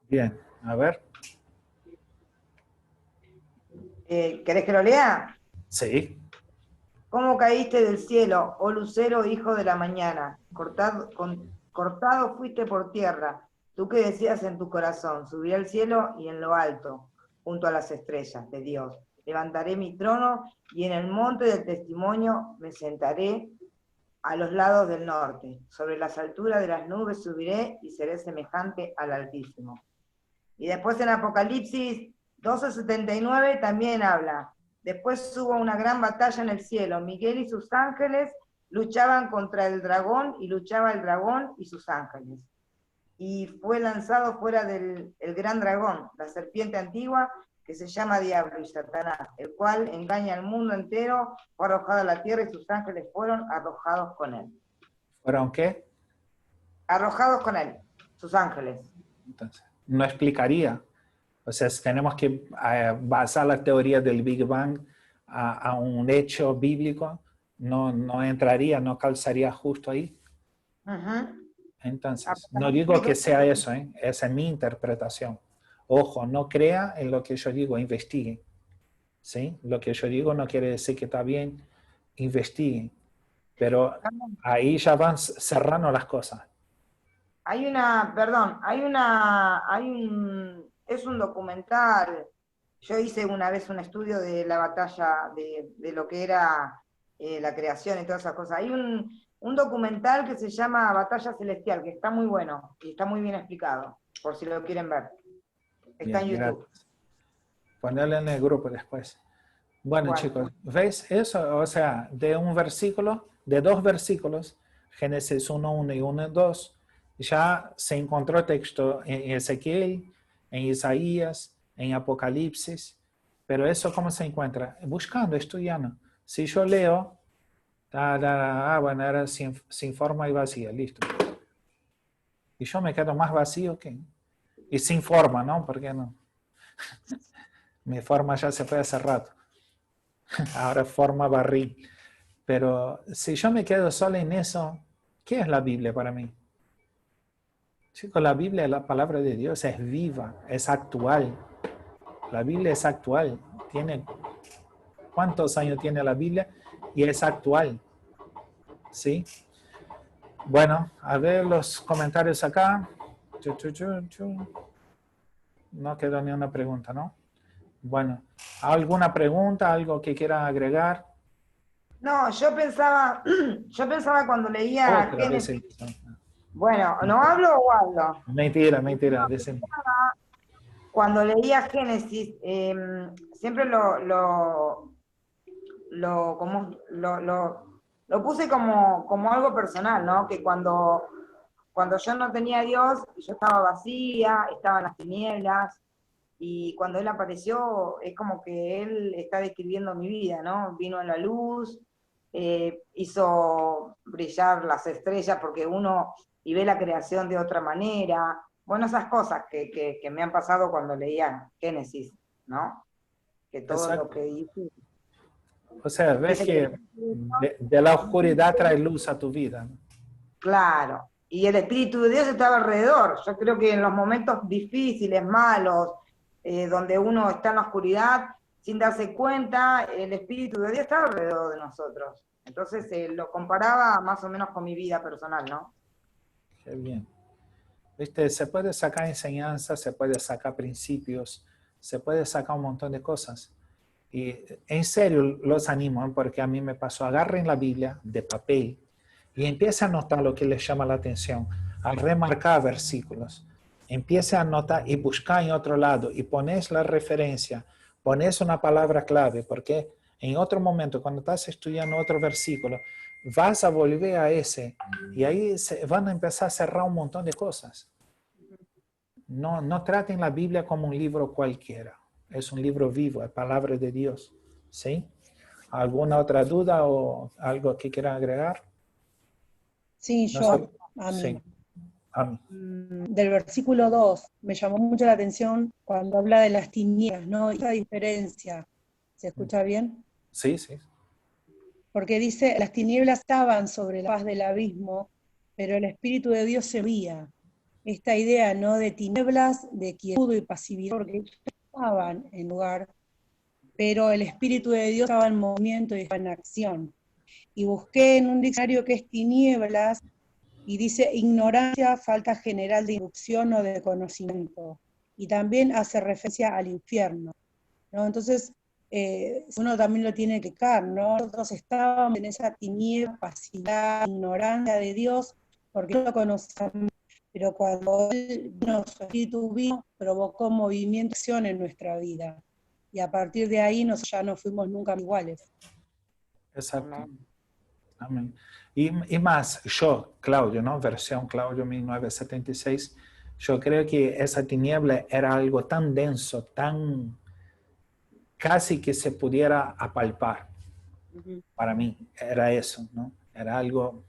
Bien, a ver. ¿Querés que lo lea? Sí. ¿Cómo caíste del cielo, oh lucero, hijo de la mañana? Cortado fuiste por tierra. Tú que decías en tu corazón, subiré al cielo y en lo alto, junto a las estrellas de Dios. Levantaré mi trono y en el monte del testimonio me sentaré a los lados del norte. Sobre las alturas de las nubes subiré y seré semejante al Altísimo. Y después en Apocalipsis 12:79 también habla. Después hubo una gran batalla en el cielo. Miguel y sus ángeles luchaban contra el dragón y luchaba el dragón y sus ángeles. Y fue lanzado fuera el gran dragón, la serpiente antigua, que se llama Diablo y Satanás, el cual engaña al mundo entero, fue arrojado a la tierra y sus ángeles fueron arrojados con él. ¿Fueron qué? Arrojados con él, sus ángeles. Entonces, no explicaría O sea, si tenemos que basar la teoría del Big Bang a un hecho bíblico, no entraría, no calzaría justo ahí. Entonces, no digo que sea eso, esa es mi interpretación. Ojo, no crea en lo que yo digo, investigue. ¿Sí? Lo que yo digo no quiere decir que está bien, investiguen. Pero ahí ya van cerrando las cosas. Es un documental. Yo hice una vez un estudio de la batalla, de lo que era la creación y todas esas cosas. Hay un documental que se llama Batalla Celestial, que está muy bueno y está muy bien explicado, por si lo quieren ver. Está en YouTube. Gracias. Ponerlo en el grupo después. Bueno, chicos, ¿veis eso? O sea, de dos versículos, Génesis 1:1 y 1:2, ya se encontró texto en Ezequiel, en Isaías, en Apocalipsis, pero eso ¿cómo se encuentra? Buscando, estudiando. Si yo leo, bueno, era sin forma y vacía, listo. Y yo me quedo más vacío que... Y sin forma, ¿no? ¿Por qué no? Mi forma ya se fue hace rato. Ahora forma barril. Pero si yo me quedo solo en eso, ¿qué es la Biblia para mí? Chicos, la Biblia, la palabra de Dios, es viva, es actual. La Biblia es actual. ¿Cuántos años tiene la Biblia? Y es actual. ¿Sí? Bueno, a ver los comentarios acá. No quedó ni una pregunta, ¿no? Bueno, ¿alguna pregunta, algo que quiera agregar? No, yo pensaba cuando leía Génesis. Bueno, ¿no hablo o hablo? Mentira. Cuando leía Génesis, siempre lo puse como algo personal, ¿no? Que cuando yo no tenía a Dios, yo estaba vacía, estaba en las tinieblas, y cuando Él apareció, es como que Él está describiendo mi vida, ¿no? Vino a la luz, hizo brillar las estrellas porque uno y ve la creación de otra manera. Bueno, esas cosas que me han pasado cuando leía Génesis, ¿no? Que todo Exacto. lo que hice. O sea, ves que de la oscuridad trae luz a tu vida, ¿no? Claro. Y el Espíritu de Dios estaba alrededor. Yo creo que en los momentos difíciles, malos, donde uno está en la oscuridad, sin darse cuenta, el Espíritu de Dios está alrededor de nosotros. Entonces lo comparaba más o menos con mi vida personal, ¿no? Qué bien. ¿Viste? Se puede sacar enseñanzas, se puede sacar principios, se puede sacar un montón de cosas. Y en serio los animo, porque a mí me pasó. Agarren la Biblia de papel y empiecen a anotar lo que les llama la atención, a remarcar versículos. Empiece a anotar y buscar en otro lado y pones la referencia, pones una palabra clave, porque en otro momento, cuando estás estudiando otro versículo, vas a volver a ese y ahí van a empezar a cerrar un montón de cosas. No traten la Biblia como un libro cualquiera. Es un libro vivo, es palabra de Dios. ¿Sí? ¿Alguna otra duda o algo que quieran agregar? Sí, a mí. Sí. A mí. Del versículo 2, me llamó mucho la atención cuando habla de las tinieblas, ¿no? Esa diferencia. ¿Se escucha bien? Sí, sí. Porque dice, las tinieblas estaban sobre la faz del abismo, pero el Espíritu de Dios se veía. Esta idea, ¿no? De tinieblas, de quietud y pasividad, porque ellos estaban en lugar, pero el Espíritu de Dios estaba en movimiento y estaba en acción. Y busqué en un diccionario que es tinieblas, y dice ignorancia, falta general de instrucción o de conocimiento. Y también hace referencia al infierno, ¿no? Entonces, uno también lo tiene que explicar, ¿no? Nosotros estábamos en esa tiniebla, pasividad, ignorancia de Dios, porque no lo conocemos, pero cuando Él vino, su Espíritu vino, provocó movimiento, acción en nuestra vida. Y a partir de ahí ya no fuimos nunca iguales. Exacto. Amén. Y más, yo, Claudio, ¿no? Versión Claudio 1976, yo creo que esa tiniebla era algo tan denso, tan casi que se pudiera apalpar. Para mí era eso, ¿no? Era algo,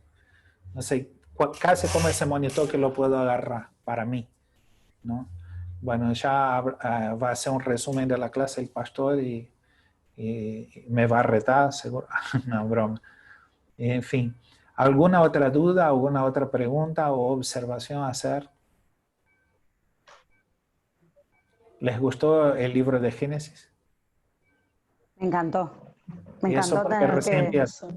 no sé, casi como ese monitor que lo puedo agarrar, para mí, ¿no? bueno, ya va a hacer un resumen de la clase el pastor y me va a retar, seguro. No, broma. En fin, ¿alguna otra duda, alguna otra pregunta o observación a hacer? ¿Les gustó el libro de Génesis? Me encantó. Me Y eso encantó porque tener recién que... empieza.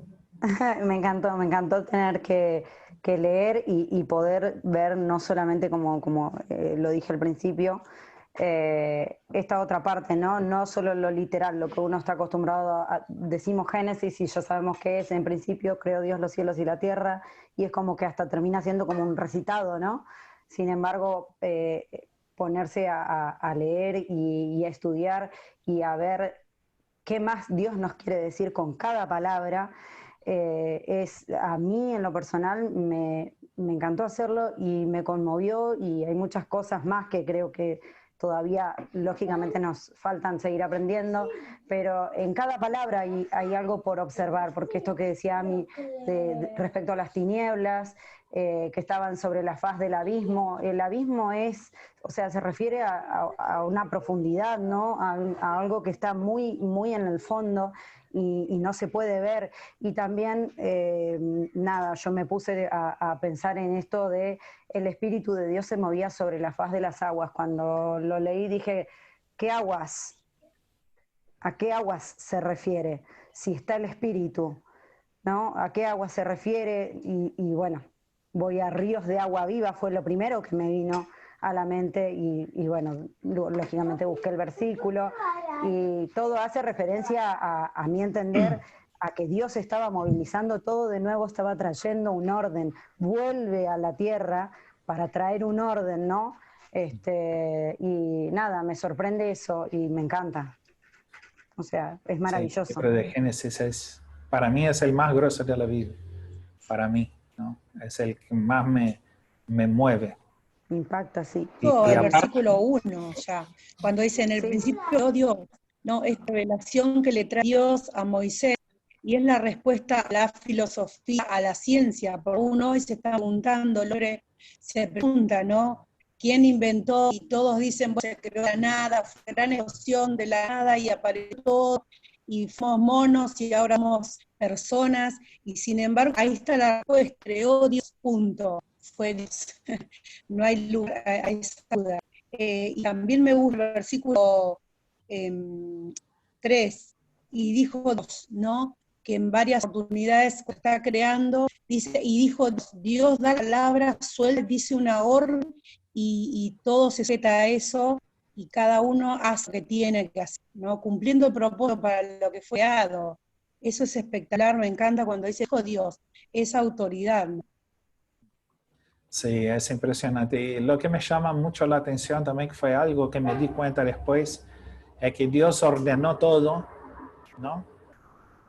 me encantó tener que leer y poder ver no solamente como lo dije al principio, esta otra parte, ¿no? No solo lo literal, lo que uno está acostumbrado a, decimos Génesis y ya sabemos qué es, en principio creó Dios los cielos y la tierra, y es como que hasta termina siendo como un recitado, ¿no? Sin embargo, ponerse a leer y a estudiar y a ver qué más Dios nos quiere decir con cada palabra, a mí en lo personal me encantó hacerlo y me conmovió, y hay muchas cosas más que creo que todavía lógicamente nos faltan seguir aprendiendo, pero en cada palabra hay algo por observar, porque esto que decía Ami respecto a las tinieblas que estaban sobre la faz del abismo, el abismo es, o sea, se refiere a una profundidad, ¿no? A algo que está muy, muy en el fondo y no se puede ver. Y también, nada, yo me puse a pensar en esto de el Espíritu de Dios se movía sobre la faz de las aguas. Cuando lo leí dije, ¿qué aguas? ¿A qué aguas se refiere? Si está el Espíritu, ¿no? ¿A qué aguas se refiere? Y bueno, voy a ríos de agua viva, fue lo primero que me vino a la mente y bueno, lógicamente busqué el versículo y todo hace referencia a mi entender a que Dios estaba movilizando todo de nuevo, estaba trayendo un orden, vuelve a la tierra para traer un orden, ¿no? Y nada, me sorprende eso y me encanta. O sea, es maravilloso. Sí, el libro de Génesis para mí es el más grueso de la Biblia, para mí, ¿no? Es el que más me mueve. Me impacta, sí. El versículo 1 ya, cuando dice en el principio Dios, ¿no? Esta revelación que le trae Dios a Moisés, y es la respuesta a la filosofía, a la ciencia, por uno hoy se está preguntando, se pregunta, ¿no? ¿Quién inventó? Y todos dicen, bueno, se creó de la nada, fue una gran explosión de la nada y apareció todo, y fuimos monos y ahora somos personas, y sin embargo, ahí está la respuesta, creó Dios, punto. Fue Dios. No hay lugar a esa duda. Y también me gusta el versículo 3, y dijo Dios, ¿no? Que en varias oportunidades está creando, dice, y dijo Dios da la palabra, suelta, dice una orden, y todo se sujeta a eso, y cada uno hace lo que tiene que hacer, ¿no? Cumpliendo el propósito para lo que fue creado. Eso es espectacular, me encanta cuando dice, dijo Dios, esa autoridad, ¿no? Sí, es impresionante. Y lo que me llama mucho la atención también, que fue algo que me di cuenta después, es que Dios ordenó todo, ¿no?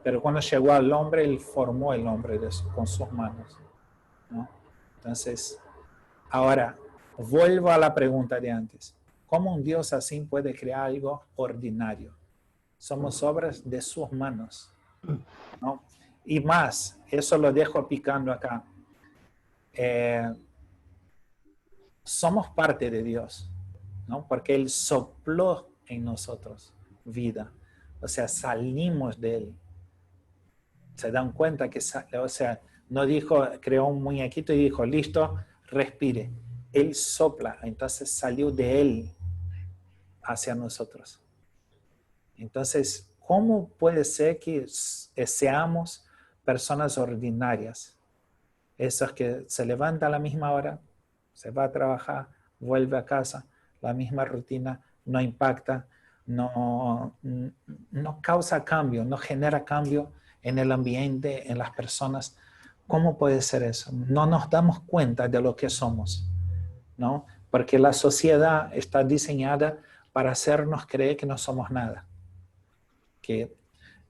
Pero cuando llegó al hombre, Él formó el hombre con sus manos, ¿no? Entonces, ahora, vuelvo a la pregunta de antes. ¿Cómo un Dios así puede crear algo ordinario? Somos obras de sus manos, ¿no? Y más, eso lo dejo picando acá. Somos parte de Dios, ¿no? Porque Él sopló en nosotros vida. O sea, salimos de Él. Se dan cuenta que, o sea, no dijo, creó un muñequito y dijo, listo, respire. Él sopla, entonces salió de Él hacia nosotros. Entonces, ¿cómo puede ser que seamos personas ordinarias? Esos que se levantan a la misma hora, se va a trabajar, vuelve a casa, la misma rutina, no impacta, no causa cambio, no genera cambio en el ambiente, en las personas. ¿Cómo puede ser eso? No nos damos cuenta de lo que somos, ¿no? Porque la sociedad está diseñada para hacernos creer que no somos nada. Que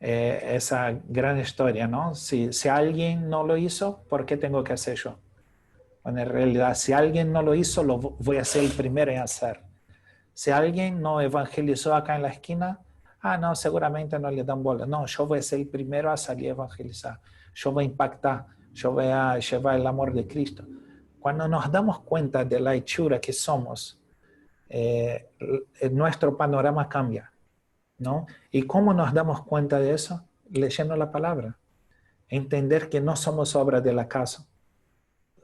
esa gran historia, ¿no? Si alguien no lo hizo, ¿por qué tengo que hacer yo? Bueno, en realidad, si alguien no lo hizo, lo voy a ser el primero en hacer. Si alguien no evangelizó acá en la esquina, no, seguramente no le dan bola. No, yo voy a ser el primero a salir a evangelizar. Yo voy a impactar, yo voy a llevar el amor de Cristo. Cuando nos damos cuenta de la hechura que somos, nuestro panorama cambia, ¿no? ¿Y cómo nos damos cuenta de eso? Leyendo la palabra. Entender que no somos obra del acaso.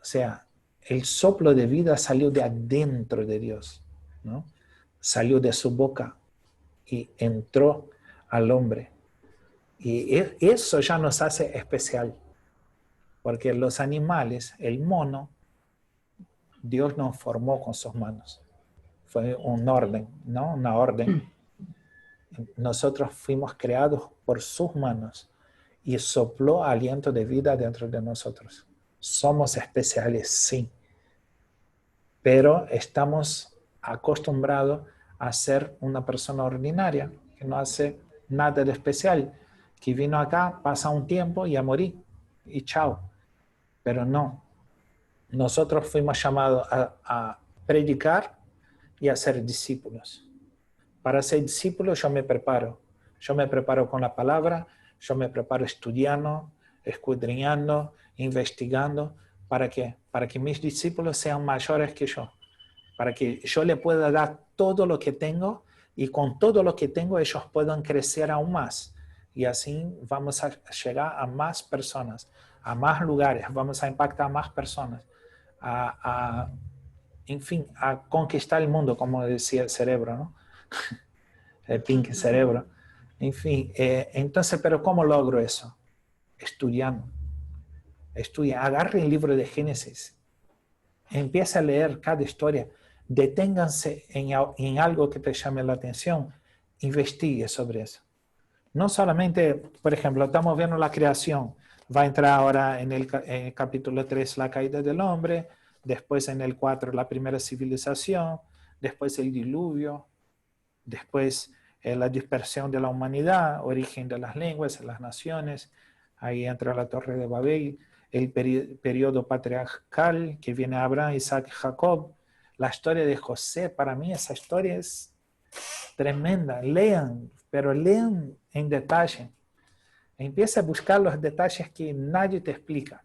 O sea, el soplo de vida salió de adentro de Dios, ¿no? Salió de su boca y entró al hombre. Y eso ya nos hace especial. Porque los animales, el mono, Dios nos formó con sus manos. Fue un orden, ¿no? Una orden. Nosotros fuimos creados por sus manos y sopló aliento de vida dentro de nosotros. Somos especiales, sí. Pero estamos acostumbrados a ser una persona ordinaria, que no hace nada de especial, que vino acá, pasa un tiempo y a morir, y chao. Pero no. Nosotros fuimos llamados a predicar y a ser discípulos. Para ser discípulo yo me preparo. Yo me preparo con la palabra, yo me preparo estudiando, escudriñando, investigando. ¿Para qué? Para que mis discípulos sean mayores que yo. Para que yo le pueda dar todo lo que tengo y con todo lo que tengo ellos puedan crecer aún más. Y así vamos a llegar a más personas, a más lugares, vamos a impactar a más personas, en fin, a conquistar el mundo, como decía el cerebro, ¿no? El Pink Cerebro. En fin, entonces, ¿pero cómo logro eso? Estudiando. Estudia, agarre el libro de Génesis, empieza a leer cada historia, deténganse en algo que te llame la atención, investigue sobre eso. No solamente, por ejemplo, estamos viendo la creación, va a entrar ahora en el capítulo 3 la caída del hombre, después en el 4 la primera civilización, después el diluvio, después la dispersión de la humanidad, origen de las lenguas, las naciones, ahí entra la Torre de Babel, el periodo patriarcal que viene Abraham, Isaac, Jacob, la historia de José. Para mí esa historia es tremenda. Lean, pero lean en detalle. Empieza a buscar los detalles que nadie te explica.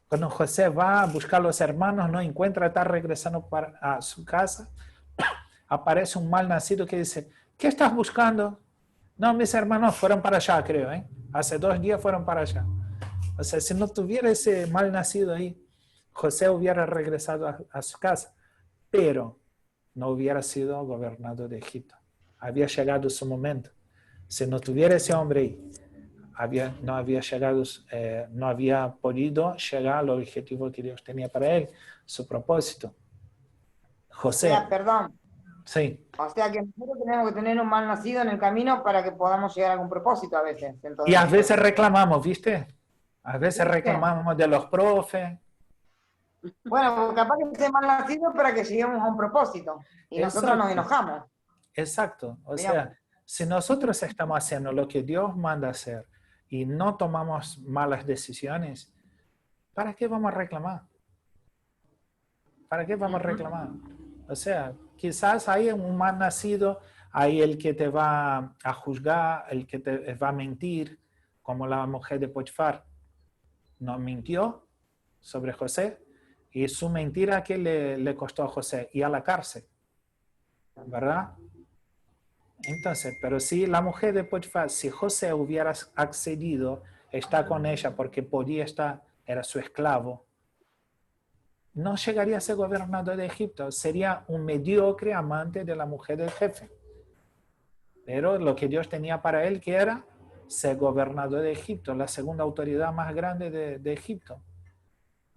Cuando José va a buscar a los hermanos, no encuentra, está regresando a su casa, aparece un mal nacido que dice, ¿qué estás buscando? No, mis hermanos fueron para allá, creo, ¿eh? Hace 2 días fueron para allá. O sea, si no tuviera ese mal nacido ahí, José hubiera regresado a su casa, pero no hubiera sido gobernador de Egipto. Había llegado su momento. Si no tuviera ese hombre ahí, no había podido llegar al objetivo que Dios tenía para él, su propósito. José. O sea, perdón. Sí. O sea que nosotros tenemos que tener un mal nacido en el camino para que podamos llegar a algún propósito a veces. Entonces, y a veces reclamamos, ¿viste? A veces reclamamos de los profes. Bueno, capaz que ese mal nacido para que lleguemos a un propósito. Y nosotros nos enojamos. Exacto. O sea, si nosotros estamos haciendo lo que Dios manda hacer y no tomamos malas decisiones, ¿para qué vamos a reclamar? ¿Para qué vamos a reclamar? O sea, quizás hay un mal nacido, hay el que te va a juzgar, el que te va a mentir, como la mujer de Potifar. No mintió sobre José y su mentira que le costó a José y a la cárcel, ¿verdad? Entonces, pero si la mujer de Potifar, si José hubiera accedido a estar con ella porque podía estar, era su esclavo, no llegaría a ser gobernador de Egipto, sería un mediocre amante de la mujer del jefe. Pero lo que Dios tenía para él, que era ser gobernador de Egipto, la segunda autoridad más grande de Egipto.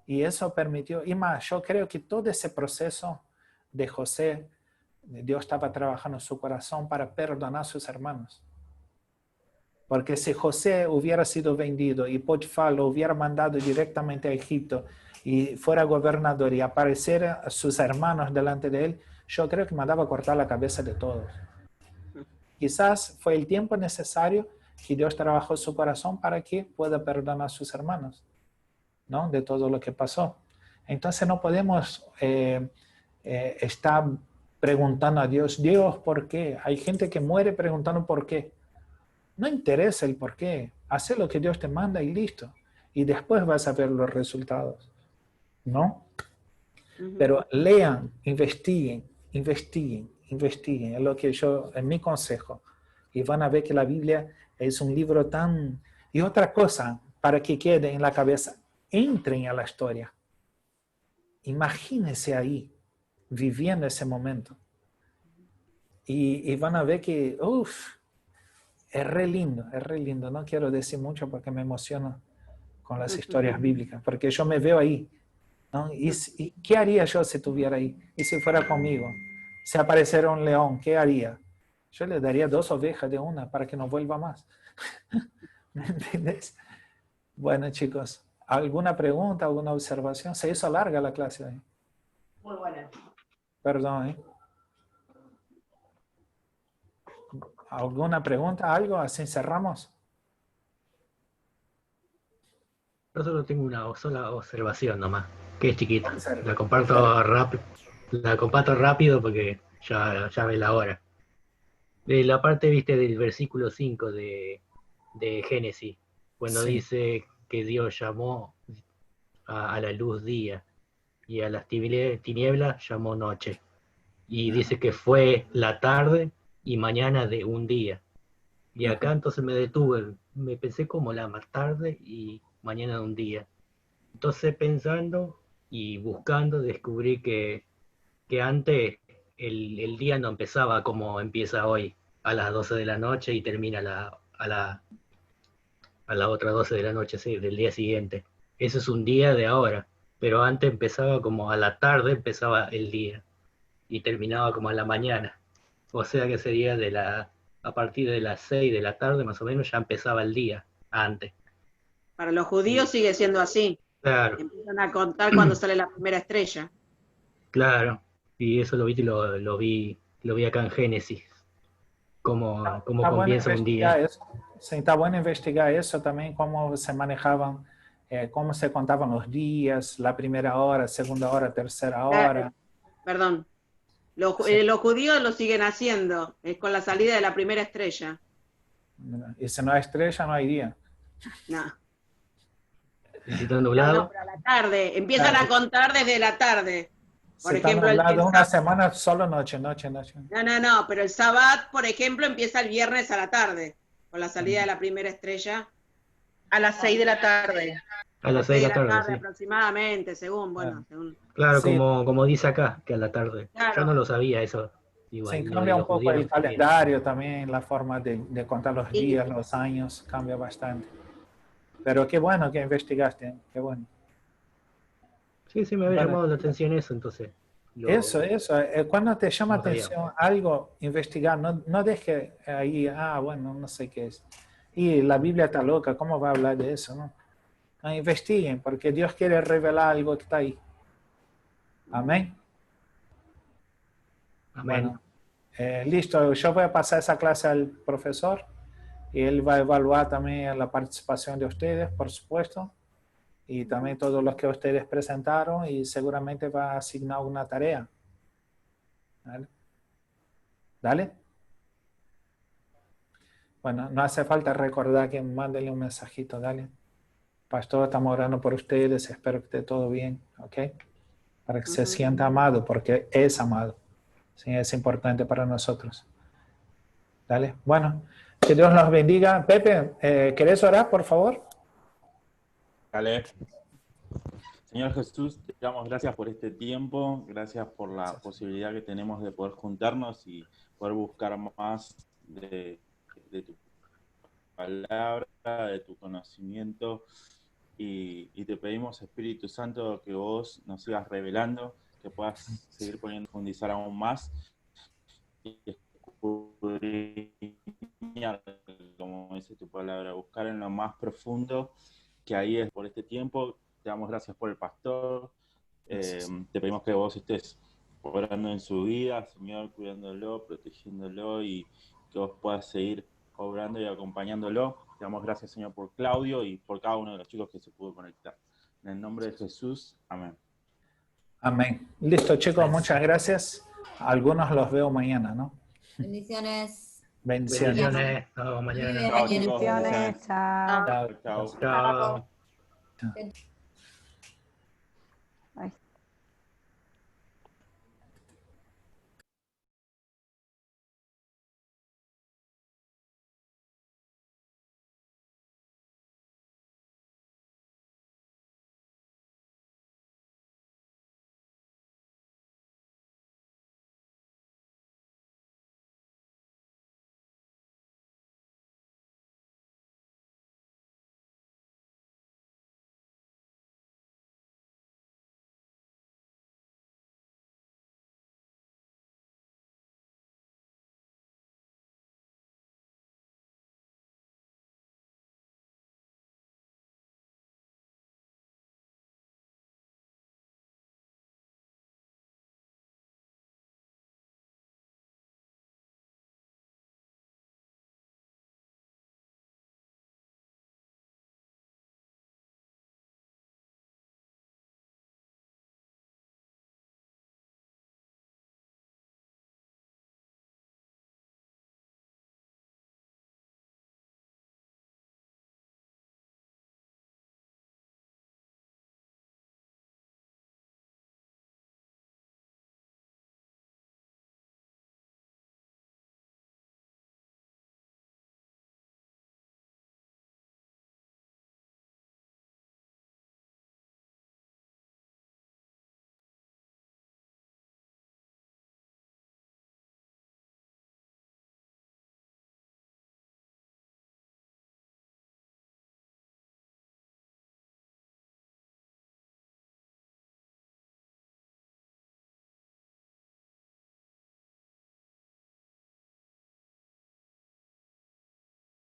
Y eso permitió, y más, yo creo que todo ese proceso de José, Dios estaba trabajando en su corazón para perdonar a sus hermanos. Porque si José hubiera sido vendido y Potifar lo hubiera mandado directamente a Egipto y fuera gobernador y apareciera sus hermanos delante de él, yo creo que mandaba a cortar la cabeza de todos. Quizás fue el tiempo necesario que Dios trabajó su corazón para que pueda perdonar a sus hermanos, ¿no? De todo lo que pasó. Entonces no podemos estar preguntando a Dios, Dios, ¿por qué? Hay gente que muere preguntando por qué. No interesa el por qué. Haz lo que Dios te manda y listo. Y después vas a ver los resultados, ¿no? Pero lean, investiguen, investiguen, es lo que yo, es mi consejo. Y van a ver que la Biblia es un libro tan... Y otra cosa, para que quede en la cabeza, entren a la historia. Imagínense ahí, viviendo ese momento. Y van a ver que, es re lindo. No quiero decir mucho porque me emociono con las historias bíblicas, porque yo me veo ahí, ¿no? ¿Y qué haría yo si estuviera ahí? ¿Y si fuera conmigo? Si apareciera un león, ¿qué haría? Yo le daría 2 ovejas de una para que no vuelva más. ¿Me entiendes? Bueno, chicos, ¿alguna pregunta, alguna observación? Se hizo larga la clase hoy. Muy buena. Perdón, ¿eh? ¿Alguna pregunta, algo? Así cerramos. Yo solo tengo una sola observación nomás, que es chiquita. La comparto rápido porque ya ve la hora. De la parte, viste, del versículo 5 de Génesis, cuando dice que Dios llamó a la luz día y a las tinieblas llamó noche. Y dice que fue la tarde y mañana de un día. Y acá entonces me detuve, me pensé como la tarde y mañana de un día. Entonces pensando y buscando descubrí que antes el día no empezaba como empieza hoy, a las 12 de la noche y termina a la otra 12 de la noche, sí, del día siguiente. Eso es un día de ahora, pero antes empezaba como a la tarde, empezaba el día y terminaba como a la mañana. O sea que sería a partir de las 6 de la tarde más o menos ya empezaba el día, antes. Para los judíos sigue siendo así. Claro. Empiezan a contar cuando sale la primera estrella. Claro, y eso lo vi acá en Génesis, cómo comienza un día. Eso. Sí, está bueno investigar eso también, cómo se manejaban, cómo se contaban los días, la primera hora, segunda hora, tercera hora. Perdón. Los judíos lo siguen haciendo, es con la salida de la primera estrella. Y si no hay estrella, no hay día. No. ¿Está nublado? No, pero a la tarde. Empiezan a contar desde la tarde. Por ejemplo, una semana solo noche. No, pero el Sabbat, por ejemplo, empieza el viernes a la tarde, con la salida de la primera estrella. A las 6 de la tarde. A las 6 de la tarde, sí. Aproximadamente, según. Claro, sí. como dice acá, que a la tarde. Claro. Yo no lo sabía eso. Se cambia un poco el calendario también, la forma de contar los días, los años, cambia bastante. Pero qué bueno que investigaste, qué bueno. Sí, me había llamado la atención eso, entonces. Eso. Cuando te llama atención algo, investigar, no deje ahí, bueno, no sé qué es. Y la Biblia está loca, ¿cómo va a hablar de eso? No, investiguen, porque Dios quiere revelar algo que está ahí. Amén. Bueno, listo, yo voy a pasar esa clase al profesor y él va a evaluar también la participación de ustedes, por supuesto, y también todos los que ustedes presentaron, y seguramente va a asignar una tarea. ¿Dale? Bueno, no hace falta recordar que mándenle un mensajito, dale. Pastor, estamos orando por ustedes, espero que esté todo bien, ¿ok? Para que se sienta amado, porque es amado. Sí, es importante para nosotros. Dale. Bueno, que Dios los bendiga. Pepe, ¿querés orar, por favor? Dale. Señor Jesús, te damos gracias por este tiempo, gracias por la posibilidad que tenemos de poder juntarnos y poder buscar más de tu palabra, de tu conocimiento, y te pedimos, Espíritu Santo, que vos nos sigas revelando, que puedas seguir profundizar aún más y escudriñar, como dice tu palabra, buscar en lo más profundo, que ahí es por este tiempo. Te damos gracias por el pastor, te pedimos que vos estés orando en su vida, Señor, cuidándolo, protegiéndolo, y que vos puedas seguir obrando y acompañándolo. Te damos gracias, Señor, por Claudio y por cada uno de los chicos que se pudo conectar. En el nombre de Jesús, amén. Amén. Listo, chicos, muchas gracias. Algunos los veo mañana, ¿no? Bendiciones. Bendiciones. Hasta mañana. Chao, chicos. Bendiciones. Chao. Chao.